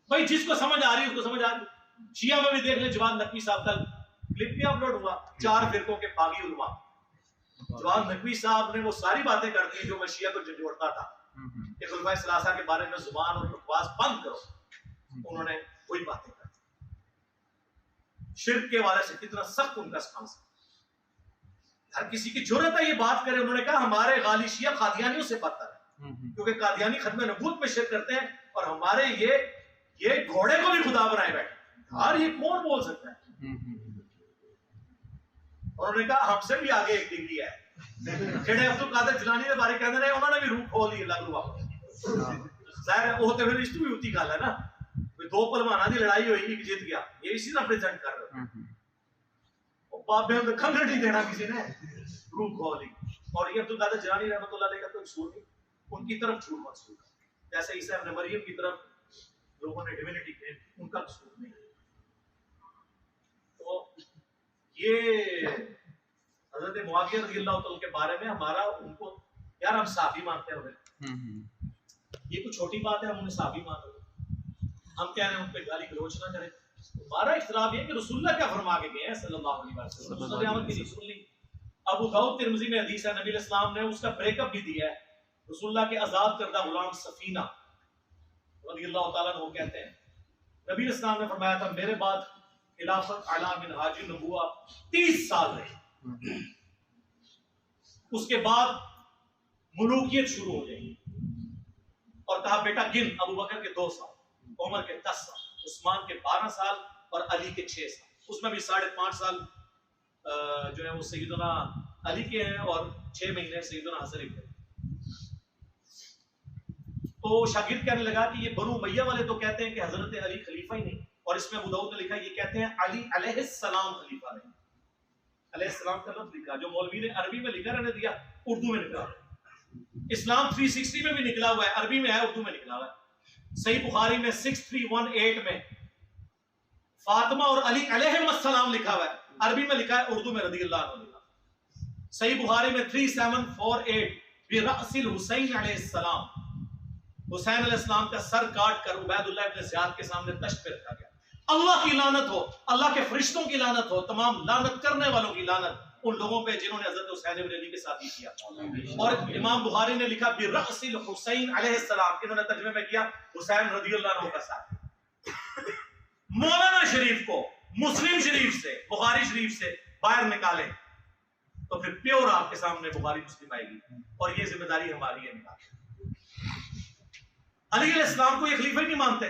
بھائی. جس کو سمجھ آ رہی ہے اس کو سمجھ آ رہی. شیعہ میں بھی دیکھ لیں، جواد نقوی صاحب کا کلپ بھی اپلوڈ ہوا، 4 فرقوں کے باغی علماء. جواد نقوی صاحب نے وہ ساری باتیں کر دی جو میں شیعہ کو جھنجھوڑتا تھا کہ خلفائے ثلاثہ کے بارے میں زبان اور بکواس بند کرو. انہوں نے وہی باتیں کر دی. شرک کے والے سے کتنا سخت ان کا سٹانس ہے. ہر کسی کی جرأت ہے یہ بات کرے. انہوں نے کہا ہمارے غالی شیعہ قادیانیوں سے بدتر ہے، کیونکہ قادیانی ختم نبوت میں شرک کرتے ہیں، اور ہمارے یہ گھوڑے کو بھی خدا بنائے بیٹھے یار، یہ کون بول سکتا ہے؟ اور انہوں نے کہا ہم سے بھی آگے ایک ڈگری ہے جڑے عبد القادر جیلانی کے بارے کہتے ہیں انہوں نے بھی روح کھول لی اللہ گروہ ظاہر ہے وہ تو پھر اس بھی ہوتی گل ہے نا، دو پہلوانوں کی لڑائی ہوئی ایک جیت گیا، یہ اسی طرح پریزنٹ کر رہے ہیں بابے ہم کھنگڑ نہیں دینا کسی نے، روح کھول لی۔ اور یہ عبد القادر جیلانی رحمۃ اللہ علیہ کا کوئی قصور نہیں، ان کی طرف جھوٹ منسوخ ہے، جیسے عیسیٰ ابن مریم کی طرف لوگوں نے ڈیوینٹی کہی، ان کا قصور نہیں۔ تو یہ حضرت معاویہ رضی اللہ تعالیٰ کے بارے میں ہمارا ان کو یار ہم صحابی مانتے ہیں، یہ کوئی چھوٹی بات ہے ہم انہیں صحابی مان رہے ہیں، ہم کہہ رہے ہیں ان پہ گالی گلوچ نہ کریں۔ ہمارا اختلاف یہ کہ رسول اللہ کیا فرما کے گئے ہیں صلی اللہ علیہ وسلم، رسول اللہ عمل کی رسول نہیں۔ ابو داؤد ترمذی میں حدیث ہے، نبی علیہ السلام نے اس کا بریک اپ بھی دیا ہے، رسول اللہ کے آزاد کردہ غلام سفینہ رضی اللہ تعالیٰ عنہ کہتے ہیں نبی علیہ السلام نے فرمایا تھا میرے بعد خلافت اعلیٰ من حاج نبوہ 30 سال رہے، اس کے بعد ملوکیت شروع ہو جائے گی، اور کہا بیٹا گن، ابو بکر کے 2 سال، عمر کے 10 سال، عثمان کے 12 سال اور علی کے 6 سال، اس میں بھی 5.5 سال جو ہے وہ سیدنا علی کے ہیں اور 6 مہینے سیدنا حسن کے۔ تو شاگرد کہنے لگا کہ یہ بنو امیہ والے تو کہتے ہیں کہ حضرت علی خلیفہ ہی نہیں، اور اس میں ابو داؤد نے لکھا یہ کہتے ہیں علی علیہ السلام خلیفہ نہیں، علیہ السلام کا لفظ لکھا جو مولوی نے عربی میں لکھا رہنے دیا، اردو میں نکلا، اسلام 360 میں بھی نکلا ہوا ہے، عربی میں ہے، اردو میں نکلا ہوا ہے۔ صحیح بخاری میں 6318 میں فاطمہ اور علی علیہ السلام لکھا ہوا ہے، عربی میں لکھا ہے، اردو میں رضی اللہ عنہ لکھا۔ صحیح بخاری میں 3748 برأس الحسین علیہ السلام، حسین علیہ السلام کا سر کاٹ کر عبید اللہ ابن زیاد کے سامنے تشت پہ رکھا گیا۔ اللہ کی لعنت ہو، اللہ کے فرشتوں کی لعنت ہو، تمام لعنت کرنے والوں کی لعنت ان لوگوں پہ جنہوں نے حضرت حسین بن علی کے ساتھ ہی کیا۔ اور امام بخاری نے لکھا برأس الحسین علیہ السلام، انہوں نے ترجمے میں کیا حسین رضی اللہ عنہ کا ساتھ۔ مولانا شریف کو مسلم شریف سے بخاری شریف سے باہر نکالیں تو پھر پیور آپ کے سامنے بخاری مسلم آئے گی، اور یہ ذمہ داری ہماری ہے نکالیں۔ علی علیہ السلام کو یہ خلیفہ ہی نہیں مانتے،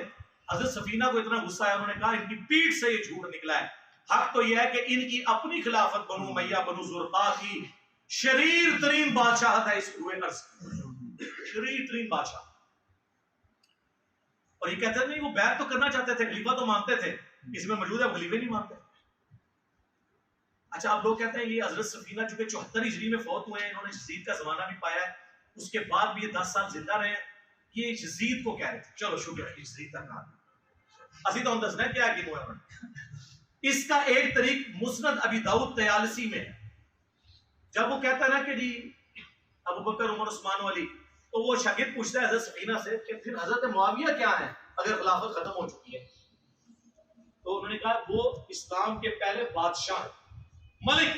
حضرت سفینہ کو اتنا غصہ ہے، انہوں نے کہا ان کی پیٹھ سے یہ جھوٹ نکلا ہے، حق تو یہ ہے کہ ان کی اپنی خلافت بنو امیہ بنو زرقاء کی شریر ترین بادشاہت ہے اس روئے ارض کی، شریر ترین بادشاہ۔ اور یہ کہتے ہیں نہیں وہ بیعت تو کرنا چاہتے تھے، خلیفہ تو مانتے تھے، اس میں موجود ہے وہ خلیفہ نہیں مانتے۔ اچھا اب لوگ کہتے ہیں یہ حضرت سفینہ چونکہ 74 ہجری میں فوت ہوئے ہیں، انہوں نے یزید کا زمانہ بھی پایا ہے، اس کے بعد بھی یہ 10 سال زندہ رہے ہیں، یہ یزید کو کہہ رہے تھے، چلو شکر ہے یزید کا کہا اسی تو ہم دسنا کیا کہ وہ ہے۔ اس کا ایک طریق مسند ابی داؤد طیالسی میں ہے، جب وہ کہتا ہے نا کہ جی ابو بکر عمر عثمان علی، تو وہ شاگرد پوچھتا ہے حضرت سفینہ سے کہ پھر حضرت معاویہ کیا ہے اگر خلافت ختم ہو چکی ہے؟ تو انہوں نے کہا وہ اسلام کے پہلے بادشاہ ملک،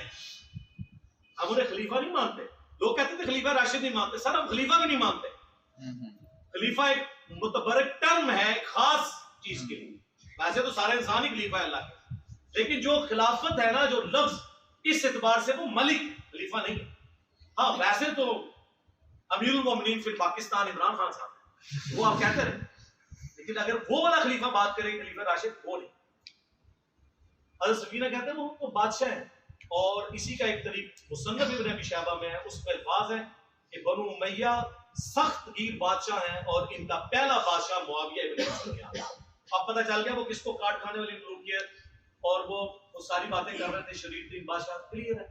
ہم انہیں خلیفہ نہیں مانتے۔ لوگ کہتے تھے خلیفہ راشد نہیں مانتے، سر ہم خلیفہ بھی نہیں مانتے۔ خلیفہ ایک متبرک ٹرم ہے ایک خاص چیز کے لیے، ویسے تو سارے انسان ہی خلیفہ ہے اللہ کے، لیکن جو خلافت ہے نا جو لفظ، اس اعتبار سے وہ ملک خلیفہ نہیں ہے۔ ہاں ویسے تو امیر المومنین فی پاکستان عمران خان صاحب وہ آپ کہتے رہے، لیکن اگر وہ والا خلیفہ بات کریں خلیفہ راشد وہ نہیں۔ حضرت سفینہ کہتے ہیں وہ تو بادشاہ ہیں، اور اسی کا ایک طریق مصنف ابن ابی شیبہ میں ہے، اس میں الفاظ ہیں کہ بنو امیہ سخت گیر بادشاہ ہیں اور ان کا پہلا بادشاہ معاویہ ابن ابی سفیان۔ اب پتہ چل گیا وہ کس کو کاٹ کھانے والی ملوکیت اور وہ ساری باتیں کر رہے تھے، شریف ترین بادشاہ کلیئر ہے۔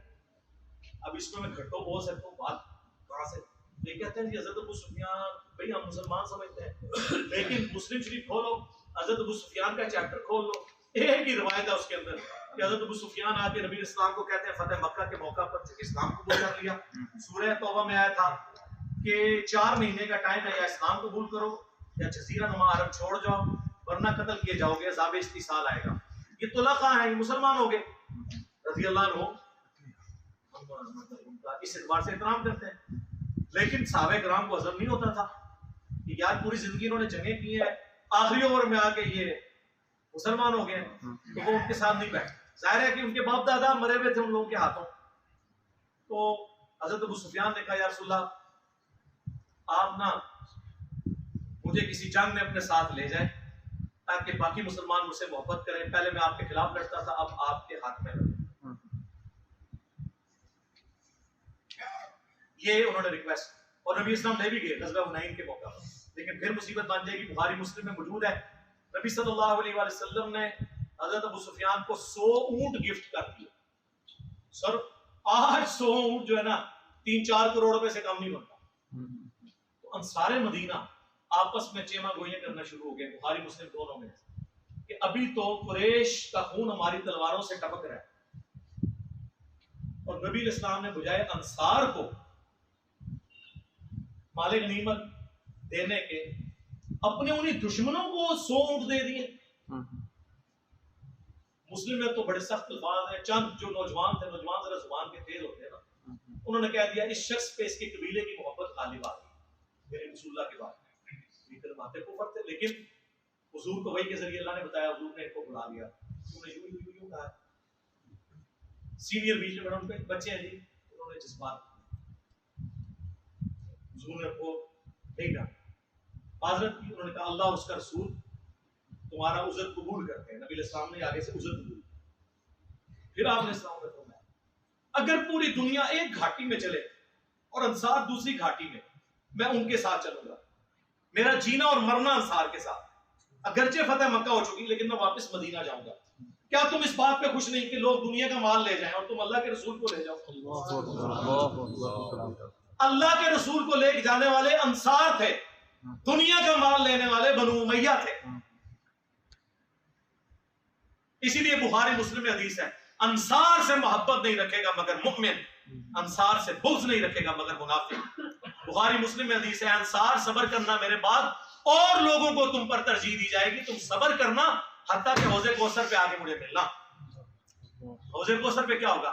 اب اس میں گھٹو بول سکتا ہوں بات کہاں سے، یہ کہتے ہیں کہ حضرت ابو سفیان بھئی ہم مسلمان سمجھتے ہیں، لیکن مسلم شریف کھولو حضرت ابو سفیان کا چیپٹر کھول لو، ایک ہی روایت ہے اس کے اندر کہ حضرت ابو سفیان آ کے نبی اسلام کو کہتے ہیں فتح مکہ کے موقع پر اسلام قبول کر لیا۔ سورہ توبہ میں آیا تھا کہ 4 مہینے کا ٹائم ہے، یا اسلام قبول کرو یا جزیرہ نما عرب چھوڑ جاؤ ورنہ قتل کیے جاؤ گے، عذاب استحصال آئے گا۔ یہ طلقاء ہیں، یہ مسلمان ہو گئے رضی اللہ عنہ، اس اعتبار سے احترام کرتے ہیں۔ لیکن صحابہ کرام کو ہضم نہیں ہوتا تھا کہ یار پوری زندگی انہوں نے جنگیں کی ہیں، آخری عمر میں آ کے یہ مسلمان ہو گئے ہیں، تو وہ ان کے ساتھ نہیں بیٹھے۔ ظاہر ہے کہ ان کے باپ دادا مرے ہوئے تھے ان لوگوں کے ہاتھوں۔ تو حضرت ابو سفیان نے کہا یا رسول اللہ آپ نا مجھے کسی جنگ میں اپنے ساتھ لے جائیں، تاکہ باقی مسلمان مجھ سے محبت کریں. پہلے میں آپ کے خلاف لڑتا تھا, اب آپ کے ہاتھ میں لڑوں. یہ انہوں نے ریکویسٹ, اور نبی اسلام لے بھی گئے غزوہ حنین کے موقع پر. لیکن پھر مصیبت بن جائے گی. بخاری مسلم میں موجود ہے, نبی صلی اللہ علیہ وآلہ وسلم نے حضرت ابو سفیان کو 100 اونٹ گفٹ کر دیے. سر آج 100 اونٹ جو ہے نا 3-4 کروڑ روپے سے کم نہیں بنتا. تو انصار مدینہ آپس میں چیما گوئیاں کرنا شروع ہو گئے, بخاری مسلم دونوں میں, کہ ابھی تو قریش کا خون ہماری تلواروں سے ٹپک رہا ہے, اور نبی علیہ السلام نے بجائے انصار کو مال غنیمت دینے کے اپنے انہی دشمنوں کو 100 اونٹ دے دیے. مسلم میں تو بڑے سخت الفاظ ہیں. چند جو نوجوان تھے, نوجوان ذرا زبان کے تیز ہوتے ہیں نا, انہوں نے کہہ دیا اس شخص پہ اس کے قبیلے کی محبت غالب آ گئی. میرے رسول اللہ کے بعد باتیں کفر تھے, لیکن حضور کو وحی کے ذریعے اللہ نے بتایا, حضور نے ان کو بلا لیا. انہوں نے یوں کہا, سینئر بیچ میں ان پہ بچے ہیں جی, انہوں نے جذبات حضور نے کو نہیں کہا معذرت کی. انہوں نے کہا اللہ اس کا رسول تمہارا عذر قبول کرتے ہیں. نبی علیہ السلام نے آگے سے عذر قبول. پھر آپ نے السلام نے فرمایا اگر پوری دنیا ایک گھاٹی میں چلے اور انصار دوسری گھاٹی میں ان کے ساتھ چلوں گا. میرا جینا اور مرنا انصار کے ساتھ. اگرچہ فتح مکہ ہو چکی لیکن میں واپس مدینہ جاؤں گا. کیا تم اس بات پہ خوش نہیں کہ لوگ دنیا کا مال لے جائیں اور تم اللہ کے رسول کو لے جاؤ؟ اللہ کے رسول کو لے جانے والے انصار تھے, دنیا کا مال لینے والے بنو امیہ تھے. اسی لیے بخاری مسلم میں حدیث ہے, انصار سے محبت نہیں رکھے گا مگر مؤمن, انصار سے بغض نہیں رکھے گا مگر منافق. بخاری مسلم میں حدیث ہے, انصار صبر کرنا میرے بعد اور لوگوں کو تم پر ترجیح دی جائے گی. تم صبر کرنا حتیٰ کہ حوض کوثر پہ آگے مجھے ملنا. حوض کوثر پہ کیا ہوگا؟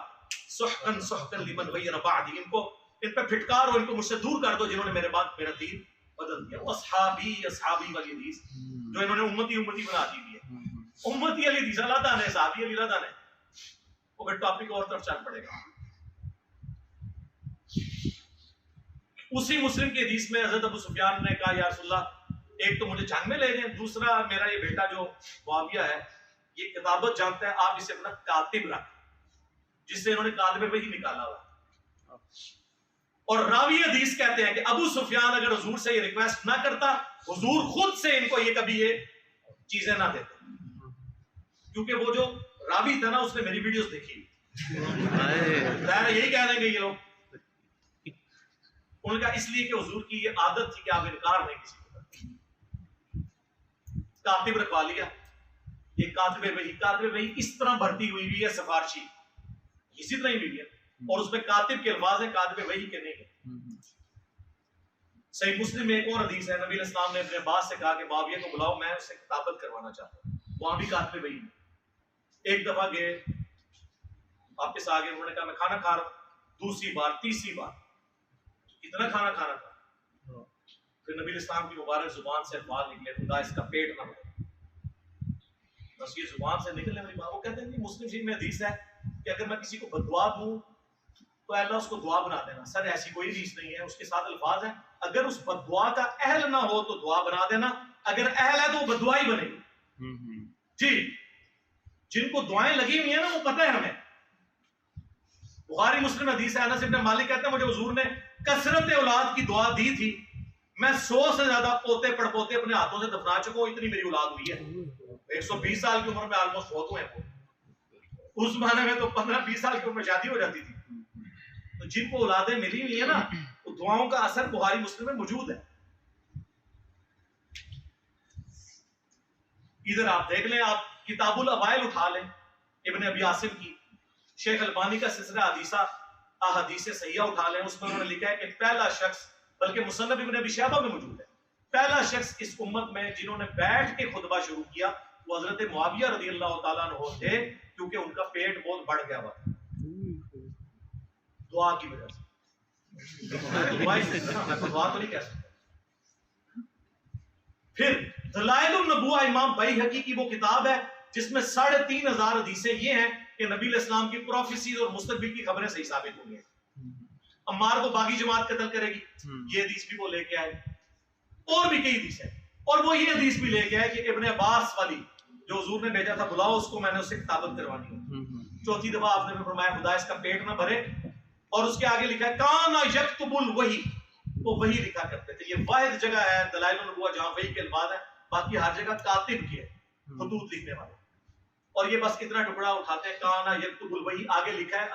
سحقن سحقن لمن غیر بعدی, ان پہ پھٹکار ہو, ان کو مجھ سے دور کر دو جنہوں نے میرے بعد میرا دین بدل دیا. اصحابی اصحابی والی حدیث جو انہوں نے امتی امتی بنا دی ہے. امتی علی حدیث اللہ تعالیٰ نے, صحابی علی اللہ تعالیٰ نے, وہ پھر ٹاپک اور طرف چل پڑے گا. اسی مسلم کی حدیث میں حضرت ابو سفیان نے کہا یا رسول اللہ ایک تو مجھے جنگ میں لے جائیں, دوسرا میرا یہ بیٹا جو معاویہ ہے یہ کتابت جانتا ہے, آپ اسے اپنا کاتب رکھ, جس سے انہوں نے کاتب وحی نکالا ہوا. اور راوی حدیث کہتے ہیں کہ ابو سفیان اگر حضور سے یہ ریکویسٹ نہ کرتا, حضور خود سے ان کو یہ کبھی یہ چیزیں نہ دیتے, کیونکہ وہ جو راوی تھا نا اس نے میری ویڈیوز دیکھی. یہی کہہ دیں گے یہ لوگ. ان کا اس لیے کہ حضور کی یہ عادت تھی کہ آپ انکار نہیں کسی کو کرتے. کاتب رکھوا لیا, یہ کاتب وحی اس طرح بھرتی ہوئی ہے سفارشی, اسی طرح ہی ہوئی ہے, اور اس میں کاتب کے الفاظ ہیں, کاتب وحی کے نہیں ہیں. صحیح مسلم میں ایک اور حدیث ہے, نبی علیہ السلام نے اپنے عباس سے کہا کہ معاویہ کو بلاؤ, میں اس سے کتابت کروانا چاہتا ہوں. وہاں بھی کاتب وحی. ایک دفعہ گئے, واپس آ گئے, انہوں نے کہا میں کھانا کھا رہا ہوں. دوسری بار, تیسری بار, اتنا کھانا کھانا تھا. پھر نبی الاسلام کی مبارک زبان سے الفاظ نکلے, خدا اس کا پیٹ نہ ہو. بس یہ زبان سے نکلنے والی بات. وہ کہتے ہیں کہ مسلم شریف میں حدیث ہے کہ اگر میں کسی کو بددعا دوں تو اللہ اس کو دعا بنا دینا. سر ایسی کوئی حدیث نہیں ہے. اس کے ساتھ الفاظ ہیں اگر اس بددعا کا اہل نہ ہو تو دعا بنا دینا, اگر اہل ہے تو وہ بددعا ہی بنے گی. جی, جن کو دعائیں لگی ہوئی ہیں نا وہ پتہ ہے ہمیں. بخاری مسلم حدیث ہے, انس بن مالک کہتے ہیں مجھے حضور نے کثرت اولاد کی دعا دی تھی, میں 100 سے زیادہ پوتے پڑ پوتے اپنے ہاتھوں سے دفنا چکا ہوں, اتنی میری اولاد ہوئی ہے. 120 سال کی عمر میں آلموسٹ فوت ہوئے ہیں. اس زمانے میں تو 15-20 سال کی عمر میں شادی ہو جاتی تھی. تو جن کو اولادیں ملی ہوئی ہیں نا, وہ دعاؤں کا اثر بخاری مسلم میں موجود ہے. ادھر آپ دیکھ لیں, آپ کتاب الاوائل اٹھا لیں ابن ابی عاصم کی, شیخ البانی کا سلسلہ حدیثہ احادیث صحیحہ اٹھا لیں, اس میں انہوں نے لکھا ہے کہ پہلا شخص, بلکہ مصنف ابن ابی شیبہ میں موجود ہے, پہلا شخص اس امت میں جنہوں نے بیٹھ کے خطبہ شروع کیا وہ حضرت معاویہ رضی اللہ تعالیٰ عنہ تھے, کیونکہ ان کا پیٹ بہت بڑھ گیا ہوا تھا دعا کی وجہ سے. دعا تو نہیں کہہ سکتا. پھر دلائل النبوہ امام بیہقی کی وہ کتاب ہے جس میں 3,500 حدیثیں یہ ہیں کہ نبی علیہ السلام کی پروفیسیز اور مستقبل کی خبریں صحیح ثابت ہوئی ہیں. عمار کو باغی جماعت قتل کرے گی, یہ حدیث بھی وہ لے کے آئے. اور بھی کئی حدیث ہیں, اور وہ یہ حدیث بھی لے کے آئے کہ ابن عباس والی جو حضور نے بھیجا تھا بلاؤ اس کو، میں نے اس سے کتابت کروانی ہے۔ چوتھی دفعہ آپ نے فرمایا خدا اس کا پیٹ نہ بھرے، اور اس کے آگے لکھا ہے کانا یکتب الوحی، وہ وحی لکھا کرتے تھے۔ یہ واحد جگہ ہے دلائل النبوہ جہاں وحی کے الفاظ ہیں، باقی ہر جگہ کاتب کی ہے، خطوط لکھنے والے، اور یہ بس اتنا ٹکڑا اٹھاتے ہیں کانا یکتب الوحی، آگے لکھا ہے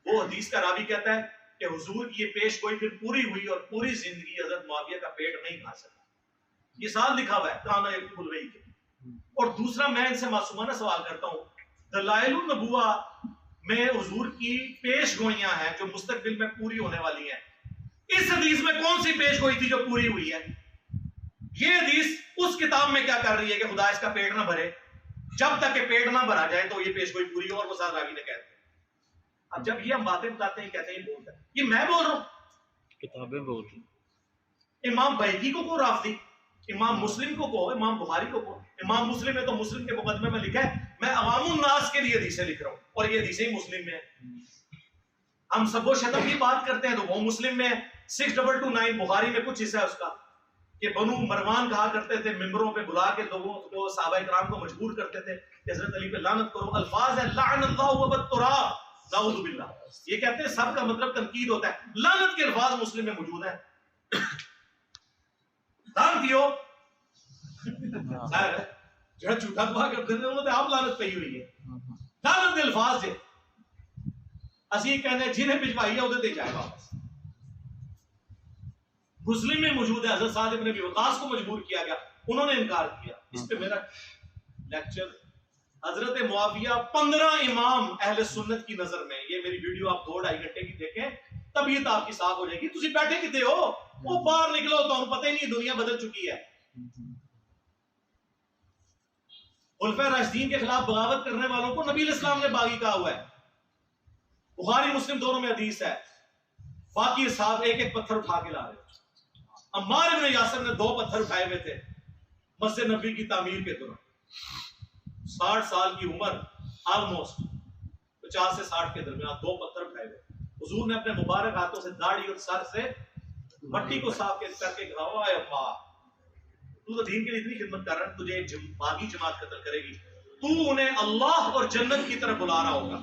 وہ حدیث کا راوی کہتا ہے کہ حضور کی یہ پیش گوئی پھر پوری ہوئی اور پوری زندگی حضرت معاویہ کا پیٹ نہیں بھر سکا، یہ ساتھ لکھا ہوا ہے کانا یکتب الوحی کے۔ اور دوسرا میں ان سے معصومانہ سوال کرتا ہوں، دلائل النبوہ میں حضور کی پیش گوئیاں ہیں جو مستقبل میں پوری ہونے والی ہیں، اس حدیث میں کون سی پیش گوئی تھی جو پوری ہوئی ہے؟ یہ حدیث اس کتاب میں کیا کر رہی ہے کہ خدا اس کا پیٹ نہ بھرے، جب تک کہ پیٹ نہ بھرا جائے تو یہ پیش گوئی پوری ہو، اور وہ ساتھ راوی نے کہتے ہیں۔ اب جب یہ ہم باتیں بتاتے ہیں کہتے ہیں یہ بولتا ہے، یہ میں بول رہا ہوں، کتابیں بولتی ہیں۔ امام بہقی کو رافضی، امام مسلم کو کہو، امام بخاری کو کہو، امام مسلم ہے تو مسلم کے مقدمے میں لکھا ہے میں عوام الناس کے لیے حدیثیں لکھ رہا ہوں، اور یہ حدیثیں ہی مسلم میں ہیں۔ ہم سب و شتم کی بات کرتے ہیں تو وہ مسلم میں ہے، 6229 بخاری میں کچھ حصہ ہے اس کا کہ بنو مروان کہا کرتے تھے ممبروں پہ بلا کے لوگوں کو، صحابہ کرام کو مجبور کرتے تھے کہ حضرت علی پہ لعنت کرو، الفاظ ہے لعن اللہ وبالتراب، نعوذ باللہ، یہ کہتے ہیں سب کا مطلب تنقید ہوتا ہے، لعنت کے الفاظ مسلم میں موجود ہیں۔ لعنتیو جو جھوٹا دعا کرتے ہیں وہ آپ لعنت پہ ہی ہوئی ہے، لعنت کے الفاظ ہے، اسی کہنے جنہیں بھجوائی ہے ادھر دے جائے واپس۔ مسلم میں موجود ہے، حضرت سعد بن ابی وقاص کو مجبور کیا گیا، انہوں نے انکار کیا۔ اس پہ میرا لیکچر حضرت معاویہ 15 امام اہل سنت کی نظر میں، یہ میری ویڈیو آپ 2-2.5 گھنٹے کی دیکھیں طبیعت آپ کی صاف ہو جائے گی۔ تسی بیٹھے کتے ہو، وہ باہر نکلو تو ہم پتہ ہی نہیں دنیا بدل چکی ہے۔ خلفائے راشدین کے خلاف بغاوت کرنے والوں کو نبی الاسلام نے باغی کہا ہوا ہے، بخاری مسلم دونوں میں حدیث ہے، باقی صاحب ایک ایک پتھر اٹھا کے لا رہے۔ عمار بن یاسر نے 2 پتھر اٹھائے ہوئے تھے مسجد نبی کی تعمیر کے دوران، 60 سال کی عمر، آلموسٹ 50 سے 60 کے درمیان، 2 پتھر اٹھائے ہوئے۔ حضور نے اپنے مبارک ہاتھوں سے داڑھی اور سر سے مٹی کو صاف کر کے کہا اے اللہ تو تو دین کے لیے اتنی خدمت کر رہا ہے، تجھے ایک باغی جماعت قتل کرے گی، تو انہیں اللہ اور جنت کی طرف بلا رہا ہوگا،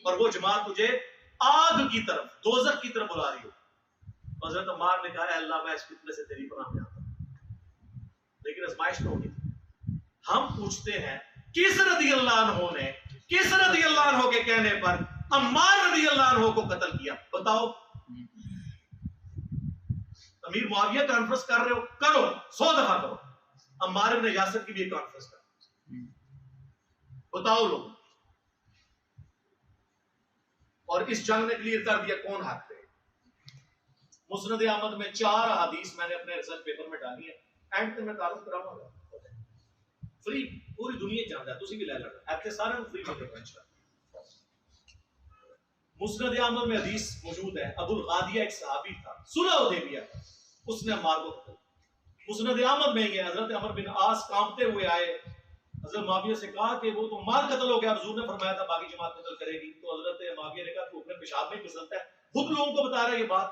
اور وہ جماعت تجھے آگ کی طرف، دوزخ کی طرف بلا رہی ہو۔ حضرت عمار نے کہا اے اللہ میں اس فتنے سے تیری پناہ میں آتا ہوں، لیکن آزمائش تو ہوگی۔ ہم پوچھتے ہیں کس رضی اللہ عنہ نے، کس رضی اللہ عنہ کے کہنے پر عمار رضی اللہ عنہ کو قتل کیا؟ بتاؤ۔ امیر معاویہ کانفرنس کر رہے ہو، کرو، 100 دفعہ کرو، عمار بن یاسر کی بھی ایک کانفرنس کرو، بتاؤ لوگ۔ اور اس جنگ نے کلیئر کر دیا کون حق ہے۔ مسند احمد میں 4 حدیث میں نے اپنے ریسرچ پیپر میں ڈالی ہے، اینڈ تے میں تعارف کراؤں گا فری، پوری دنیا جانتا ہے، تسی بھی لے لو، ایتھے سارے فری میں کرنا انشاءاللہ۔ مسند احمد میں حدیث موجود ہے، ابو الغادیہ ایک صحابی تھا، صلح حدیبیہ، اس نے عمار کو قتل۔ مسند احمد میں یہ حضرت عمر بن عاص کانپتے ہوئے آئے، حضرت معاویہ سے کہا کہ وہ تو عمار قتل ہو گیا، حضور نے فرمایا تھا باقی جماعت قتل کرے گی، تو حضرت معاویہ نے کہا تو اپنے پیشاب میں پھسلتا ہے، خود لوگوں کو بتا رہا ہے یہ بات،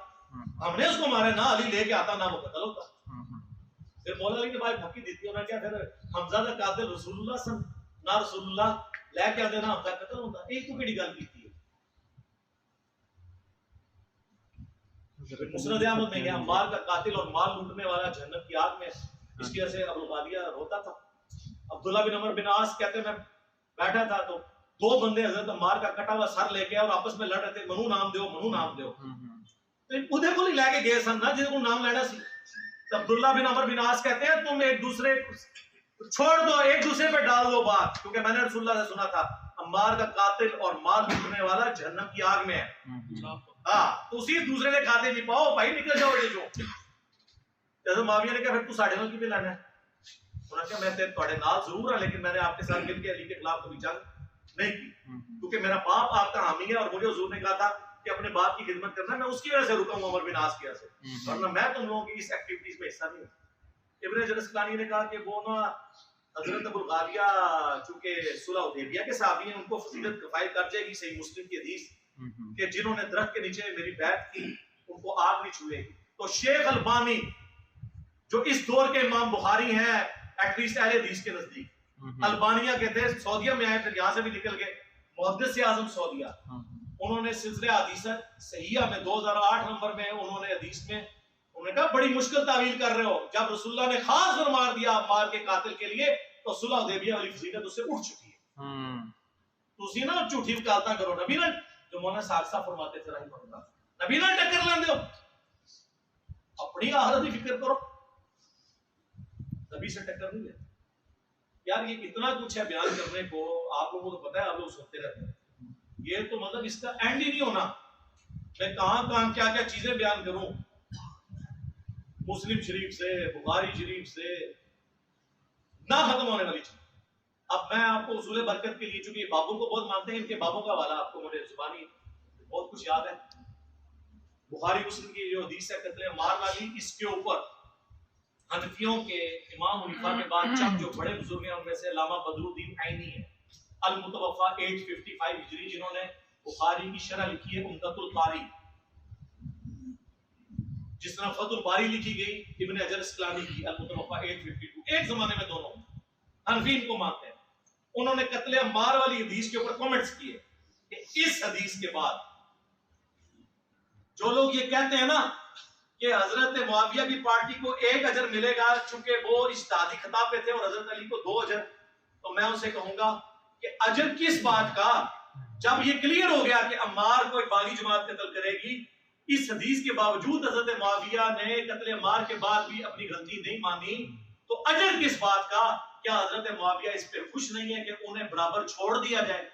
ہم نے اس کو مارا، نہ علی لے کے آتا نہ وہ قتل ہوتا۔ پھر مولا علی نے بھائی پھکی دی تھی، انہوں نے کیا پھر حمزہ کا قاتل رسول اللہ سن، نہ رسول اللہ لے کے آتے نہ حمزہ قتل ہوتا، ایک تو کیڑی گل کیتی ہے۔ مسند احمد میں یہ عمار کا قاتل اور مال لوٹنے والا جہنم کی آگ میں، اس کی وجہ سے ابو الغادیہ روتا تھا۔ عبداللہ بن عمر بن عاص کہتے ہیں میں بیٹھا تھا تو 2 بندے حضرت عمار کا کٹا ہوا سر لے کے اور آپس میں لڑ رہے تھے، منو نام دیو منو نام دیو، تو ادھے کو نہیں لے کے گئے سن نا جن کو نام لینا سی۔ تو عبداللہ بن عمر بن عاص کہتے ہیں تم ایک دوسرے چھوڑ دو، ایک دوسرے پہ ڈال دو بات، کیونکہ میں نے رسول اللہ سے سنا تھا عمار کا قاتل اور مال لوٹنے والا جہنم کی آگ میں ہے، ہاں تو اسی دوسرے نے کھاتے جی پاؤ بھائی نکل جاؤ یہ جو۔ حضرت معاویہ نے کہا پھر تو ساڑھے نال کی بھی لینا ہے، انہوں نے کہا میں تھوڑے نال ضرور ہوں لیکن میں نے آپ کے ساتھ مل کے علی کے خلاف کبھی جنگ نہیں کی، کیونکہ میرا باپ آپ کا حامی ہے اور مجھے حضور نے کہا تھا کہ اپنے باپ کی خدمت کرنا، میں اس کی وجہ سے رکا ہوں عمر بن عاص کی وجہ سے، ورنہ میں تم لوگوں کی اس ایکٹیویٹیز میں حصہ نہیں ہوں۔ ابن جرسقلانی نے کہا کہ وہ نا حضرت ابو الغادیہ چونکہ صلح حدیبیہ کے صحابی ہیں، ان کو فضیلت کفایت کر جائے گی، صحیح مسلم کی حدیث کہ جنہوں نے درخت کے نیچے میری بیعت کی ان کو آگ نہیں چھوئے گی۔ تو شیخ البانی جو اس دور کے امام بخاری ہیں ایٹ لیسٹ اہل حدیث کے نزدیک. البانیہ کے تھے, سعودیہ میں آئے, پھر یہاں سے بھی نکل گئے, محدث اعظم سعودیہ. انہوں نے سلسلہ حدیث صحیحہ میں 2008 نمبر میں انہوں نے حدیث میں انہوں نے کہا بڑی مشکل تعویل کر رہے ہو, جب رسول اللہ نے خاص فرمان دیا عمار کے قاتل کے لیے تو صلح حدیبیہ والی فضیلت اس سے اٹھ چکی ہے. تسی نا جھوٹی وکالتاں کرو. نبی نے جو مولانا سالسہ فرماتے تھے رحمہ اللہ, نبی نے ٹکر لیندے ہو, اپنی آخرت کی فکر کرو, نبی سے ٹکر نہیں ہے. یار یہ اتنا کچھ ہے بیان کرنے کو, آپ لوگوں کو پتہ ہے, آپ لوگ سنتے رہتے ہیں, یہ تو مطلب اس کا اینڈ ہی نہیں ہونا. میں کہاں کیا کیا چیزیں بیان کروں, مسلم شریف سے, بخاری شریف سے, نہ ختم ہونے والی چیز. اب میں آپ کو اصول برکت کے لیے, چونکہ یہ بابوں کو بہت مانتے ہیں, ان کے بابوں کا حوالہ آپ کو مجھے زبانی بہت کچھ یاد ہے. بخاری مسلم کی جو حدیث ہے قتل عمار والی, اس کے اوپر حنفیوں کے امام حنیفہ کے بعد چند جو بڑے بزرگ ہیں ان میں سے علامہ بدر الدین عینی ہے, المتوفا 855 ہجری, جنہوں نے بخاری کی شرح لکھی ہے عمدۃ القاری. جس طرح فتح الباری لکھی گئی ابن حجر اسقلانی کی المتوفا 852, ایک زمانے میں دونوں حنفی ان کو مانتے ہیں. انہوں نے قتل عمار والی حدیث کے اوپر کامنٹس کیے کہ اس حدیث کے بعد جو لوگ یہ کہتے ہیں نا کہ حضرت معاویہ کی پارٹی کو 1 اجر ملے گا چونکہ وہ اجتہادی خطاب پہ تھے اور حضرت علی کو 2 اجر, تو میں ان سے کہوں گا کہ اجر کس بات کا, جب یہ کلیئر ہو گیا کہ عمار کو ایک باغی جماعت قتل کرے گی, اس حدیث کے باوجود حضرت معاویہ نے قتل عمار کے بعد بھی اپنی غلطی نہیں مانی, تو اجر کس بات کا؟ کیا حضرت معاویہ اس پہ خوش نہیں ہے کہ انہیں برابر چھوڑ دیا جائے؟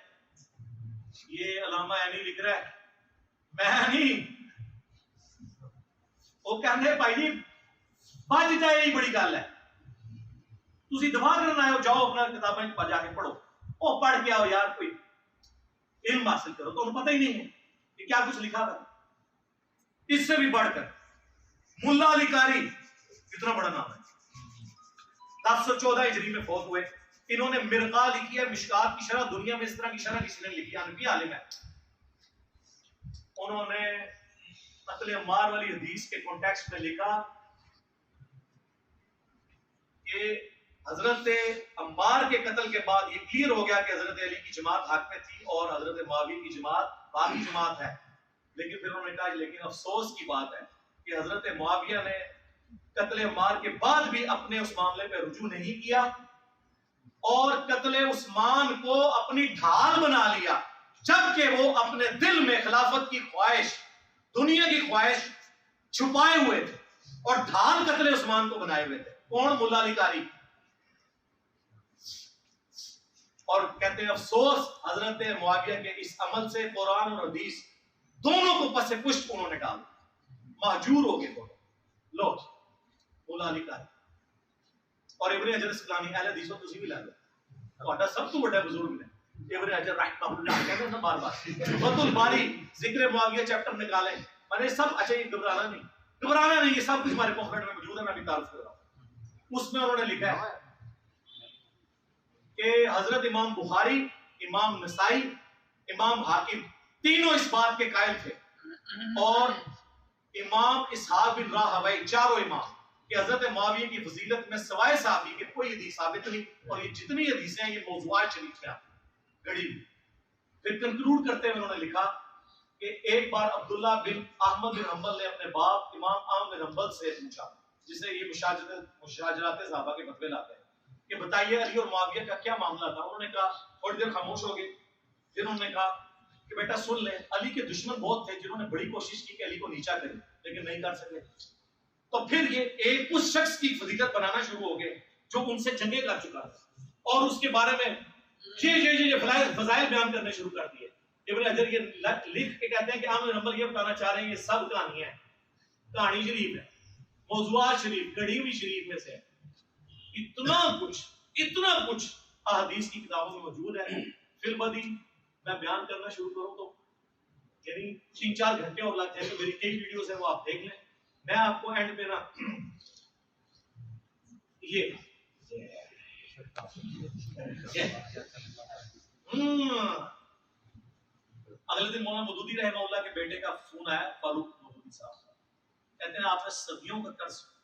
یہ علامہ عینی لکھ رہا ہے, میں نہیں. وہ کہتے ہیں بھائی جی بچ جائے یہی بڑی گل ہے, تسی دفاع کرنا ہے جاؤ اپنا کتابیں جا کے پڑھو, وہ پڑھ کے آؤ یار, کوئی علم حاصل کرو. تو انہیں پتہ ہی نہیں ہے کہ کیا کچھ لکھا تھا. اس سے بھی بڑھ کر ملا علی قاری, کتنا بڑا نام ہے, 714 ہجری میں فوت ہوئے. انہوں نے مرقہ لکھی ہے, مشکات کی شرح, دنیا میں اس طرح کی شرح کسی نے لکھی, حنفی عالم ہے. انہوں نے قتل عمار والی حدیث کے کانٹیکسٹ میں لکھا کہ حضرت عمار کے قتل کے بعد یہ کلیئر ہو گیا کہ حضرت علی کی جماعت حق میں تھی اور حضرت معاویہ کی جماعت باقی جماعت ہے. لیکن پھر انہوں نے کہا لیکن افسوس کی بات ہے کہ حضرت معاویہ نے قتل عمار کے بعد بھی اپنے اس معاملے پہ رجوع نہیں کیا اور قتل عثمان کو اپنی ڈھال بنا لیا, جبکہ وہ اپنے دل میں خلافت کی خواہش, دنیا کی خواہش چھپائے ہوئے تھے اور ڈھال قتل عثمان کو بنائے ہوئے تھے. کون؟ ملا علی قاری. اور کہتے ہیں افسوس حضرت معاویہ کے اس عمل سے قرآن اور حدیث دونوں کو پس پشت انہوں نے ڈالا, مہجور ہو گئے دونوں. لو ملا علی قاری اور ابن حجر اسقلانی, اہل حدیث تسی بھی لے لو, تہاڈا سب تو بڑا بزرگ نے ابن حجر رحمہ اللہ کہتے ہیں نا بار بار فتح الباری ذکر معاویہ چیپٹر نکالیں, میں نے سب, اچھا یہ گھبرانا نہیں, یہ سب کچھ ہمارے پاکٹ میں موجود ہے, میں بھی تعارف کر رہا ہوں. اس میں انہوں نے لکھا ہے کہ حضرت امام بخاری, امام نسائی, امام حاکم تینوں اس بات کے قائل تھے, اور امام اسحاق بن راہوی, چاروں امام, کہ حضرت معاویہ کی فضیلت میں سوائے صحابی کے کوئی حدیث ثابت نہیں, اور یہ جتنی حدیثیں ہیں یہ موضوعات شریف ہیں گڑی. پھر کنکلوڈ کرتے ہوئے انہوں نے لکھا کہ ایک بار عبداللہ بن احمد بن حنبل نے اپنے باپ امام احمد بن حنبل سے پوچھا, جسے یہ مشاجرات صحابہ کے فتوے لاتے ہیں, کہ بتائیے علی اور معاویہ کا کیا معاملہ تھا. انہوں نے کہا, تھوڑی دیر خاموش ہو گئے, پھر انہوں نے کہا کہ بیٹا سن لیں, علی کے دشمن بہت تھے جنہوں نے بڑی کوشش کی کہ علی کو نیچا کرے لیکن نہیں کر سکے. تو پھر یہ ایک اس شخص کی فضیلت بنانا شروع ہو گئے جو ان سے جنگیں کر چکا تھا, اور اس کے بارے میں یہ فضائل بیان کرنے شروع کر دیے. ابن حجر یہ لکھ کے کہتے ہیں کہ احمد بن حنبل یہ بتانا چاہ رہے ہیں یہ سب کہانیاں ہیں, کہانی شریف ہے, موضوعات شریف, گڑھی ہوئی شریف میں سے اتنا کچھ احادیث کی کتابوں میں موجود ہے. پھر بدی میں بیان کرنا شروع کروں تو یعنی 3-4 گھنٹے اور لگ جائیں. تو میری کئی ویڈیوز ہیں وہ آپ دیکھ لیں. میں آپ کو اینڈ پہ نا یہ اگلے دن مولانا مودودی رحمہ اللہ کے بیٹے کا فون آیا, فاروق مودودی صاحب, کہتے ہیں آپ نے صدیوں کا قرض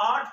8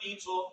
300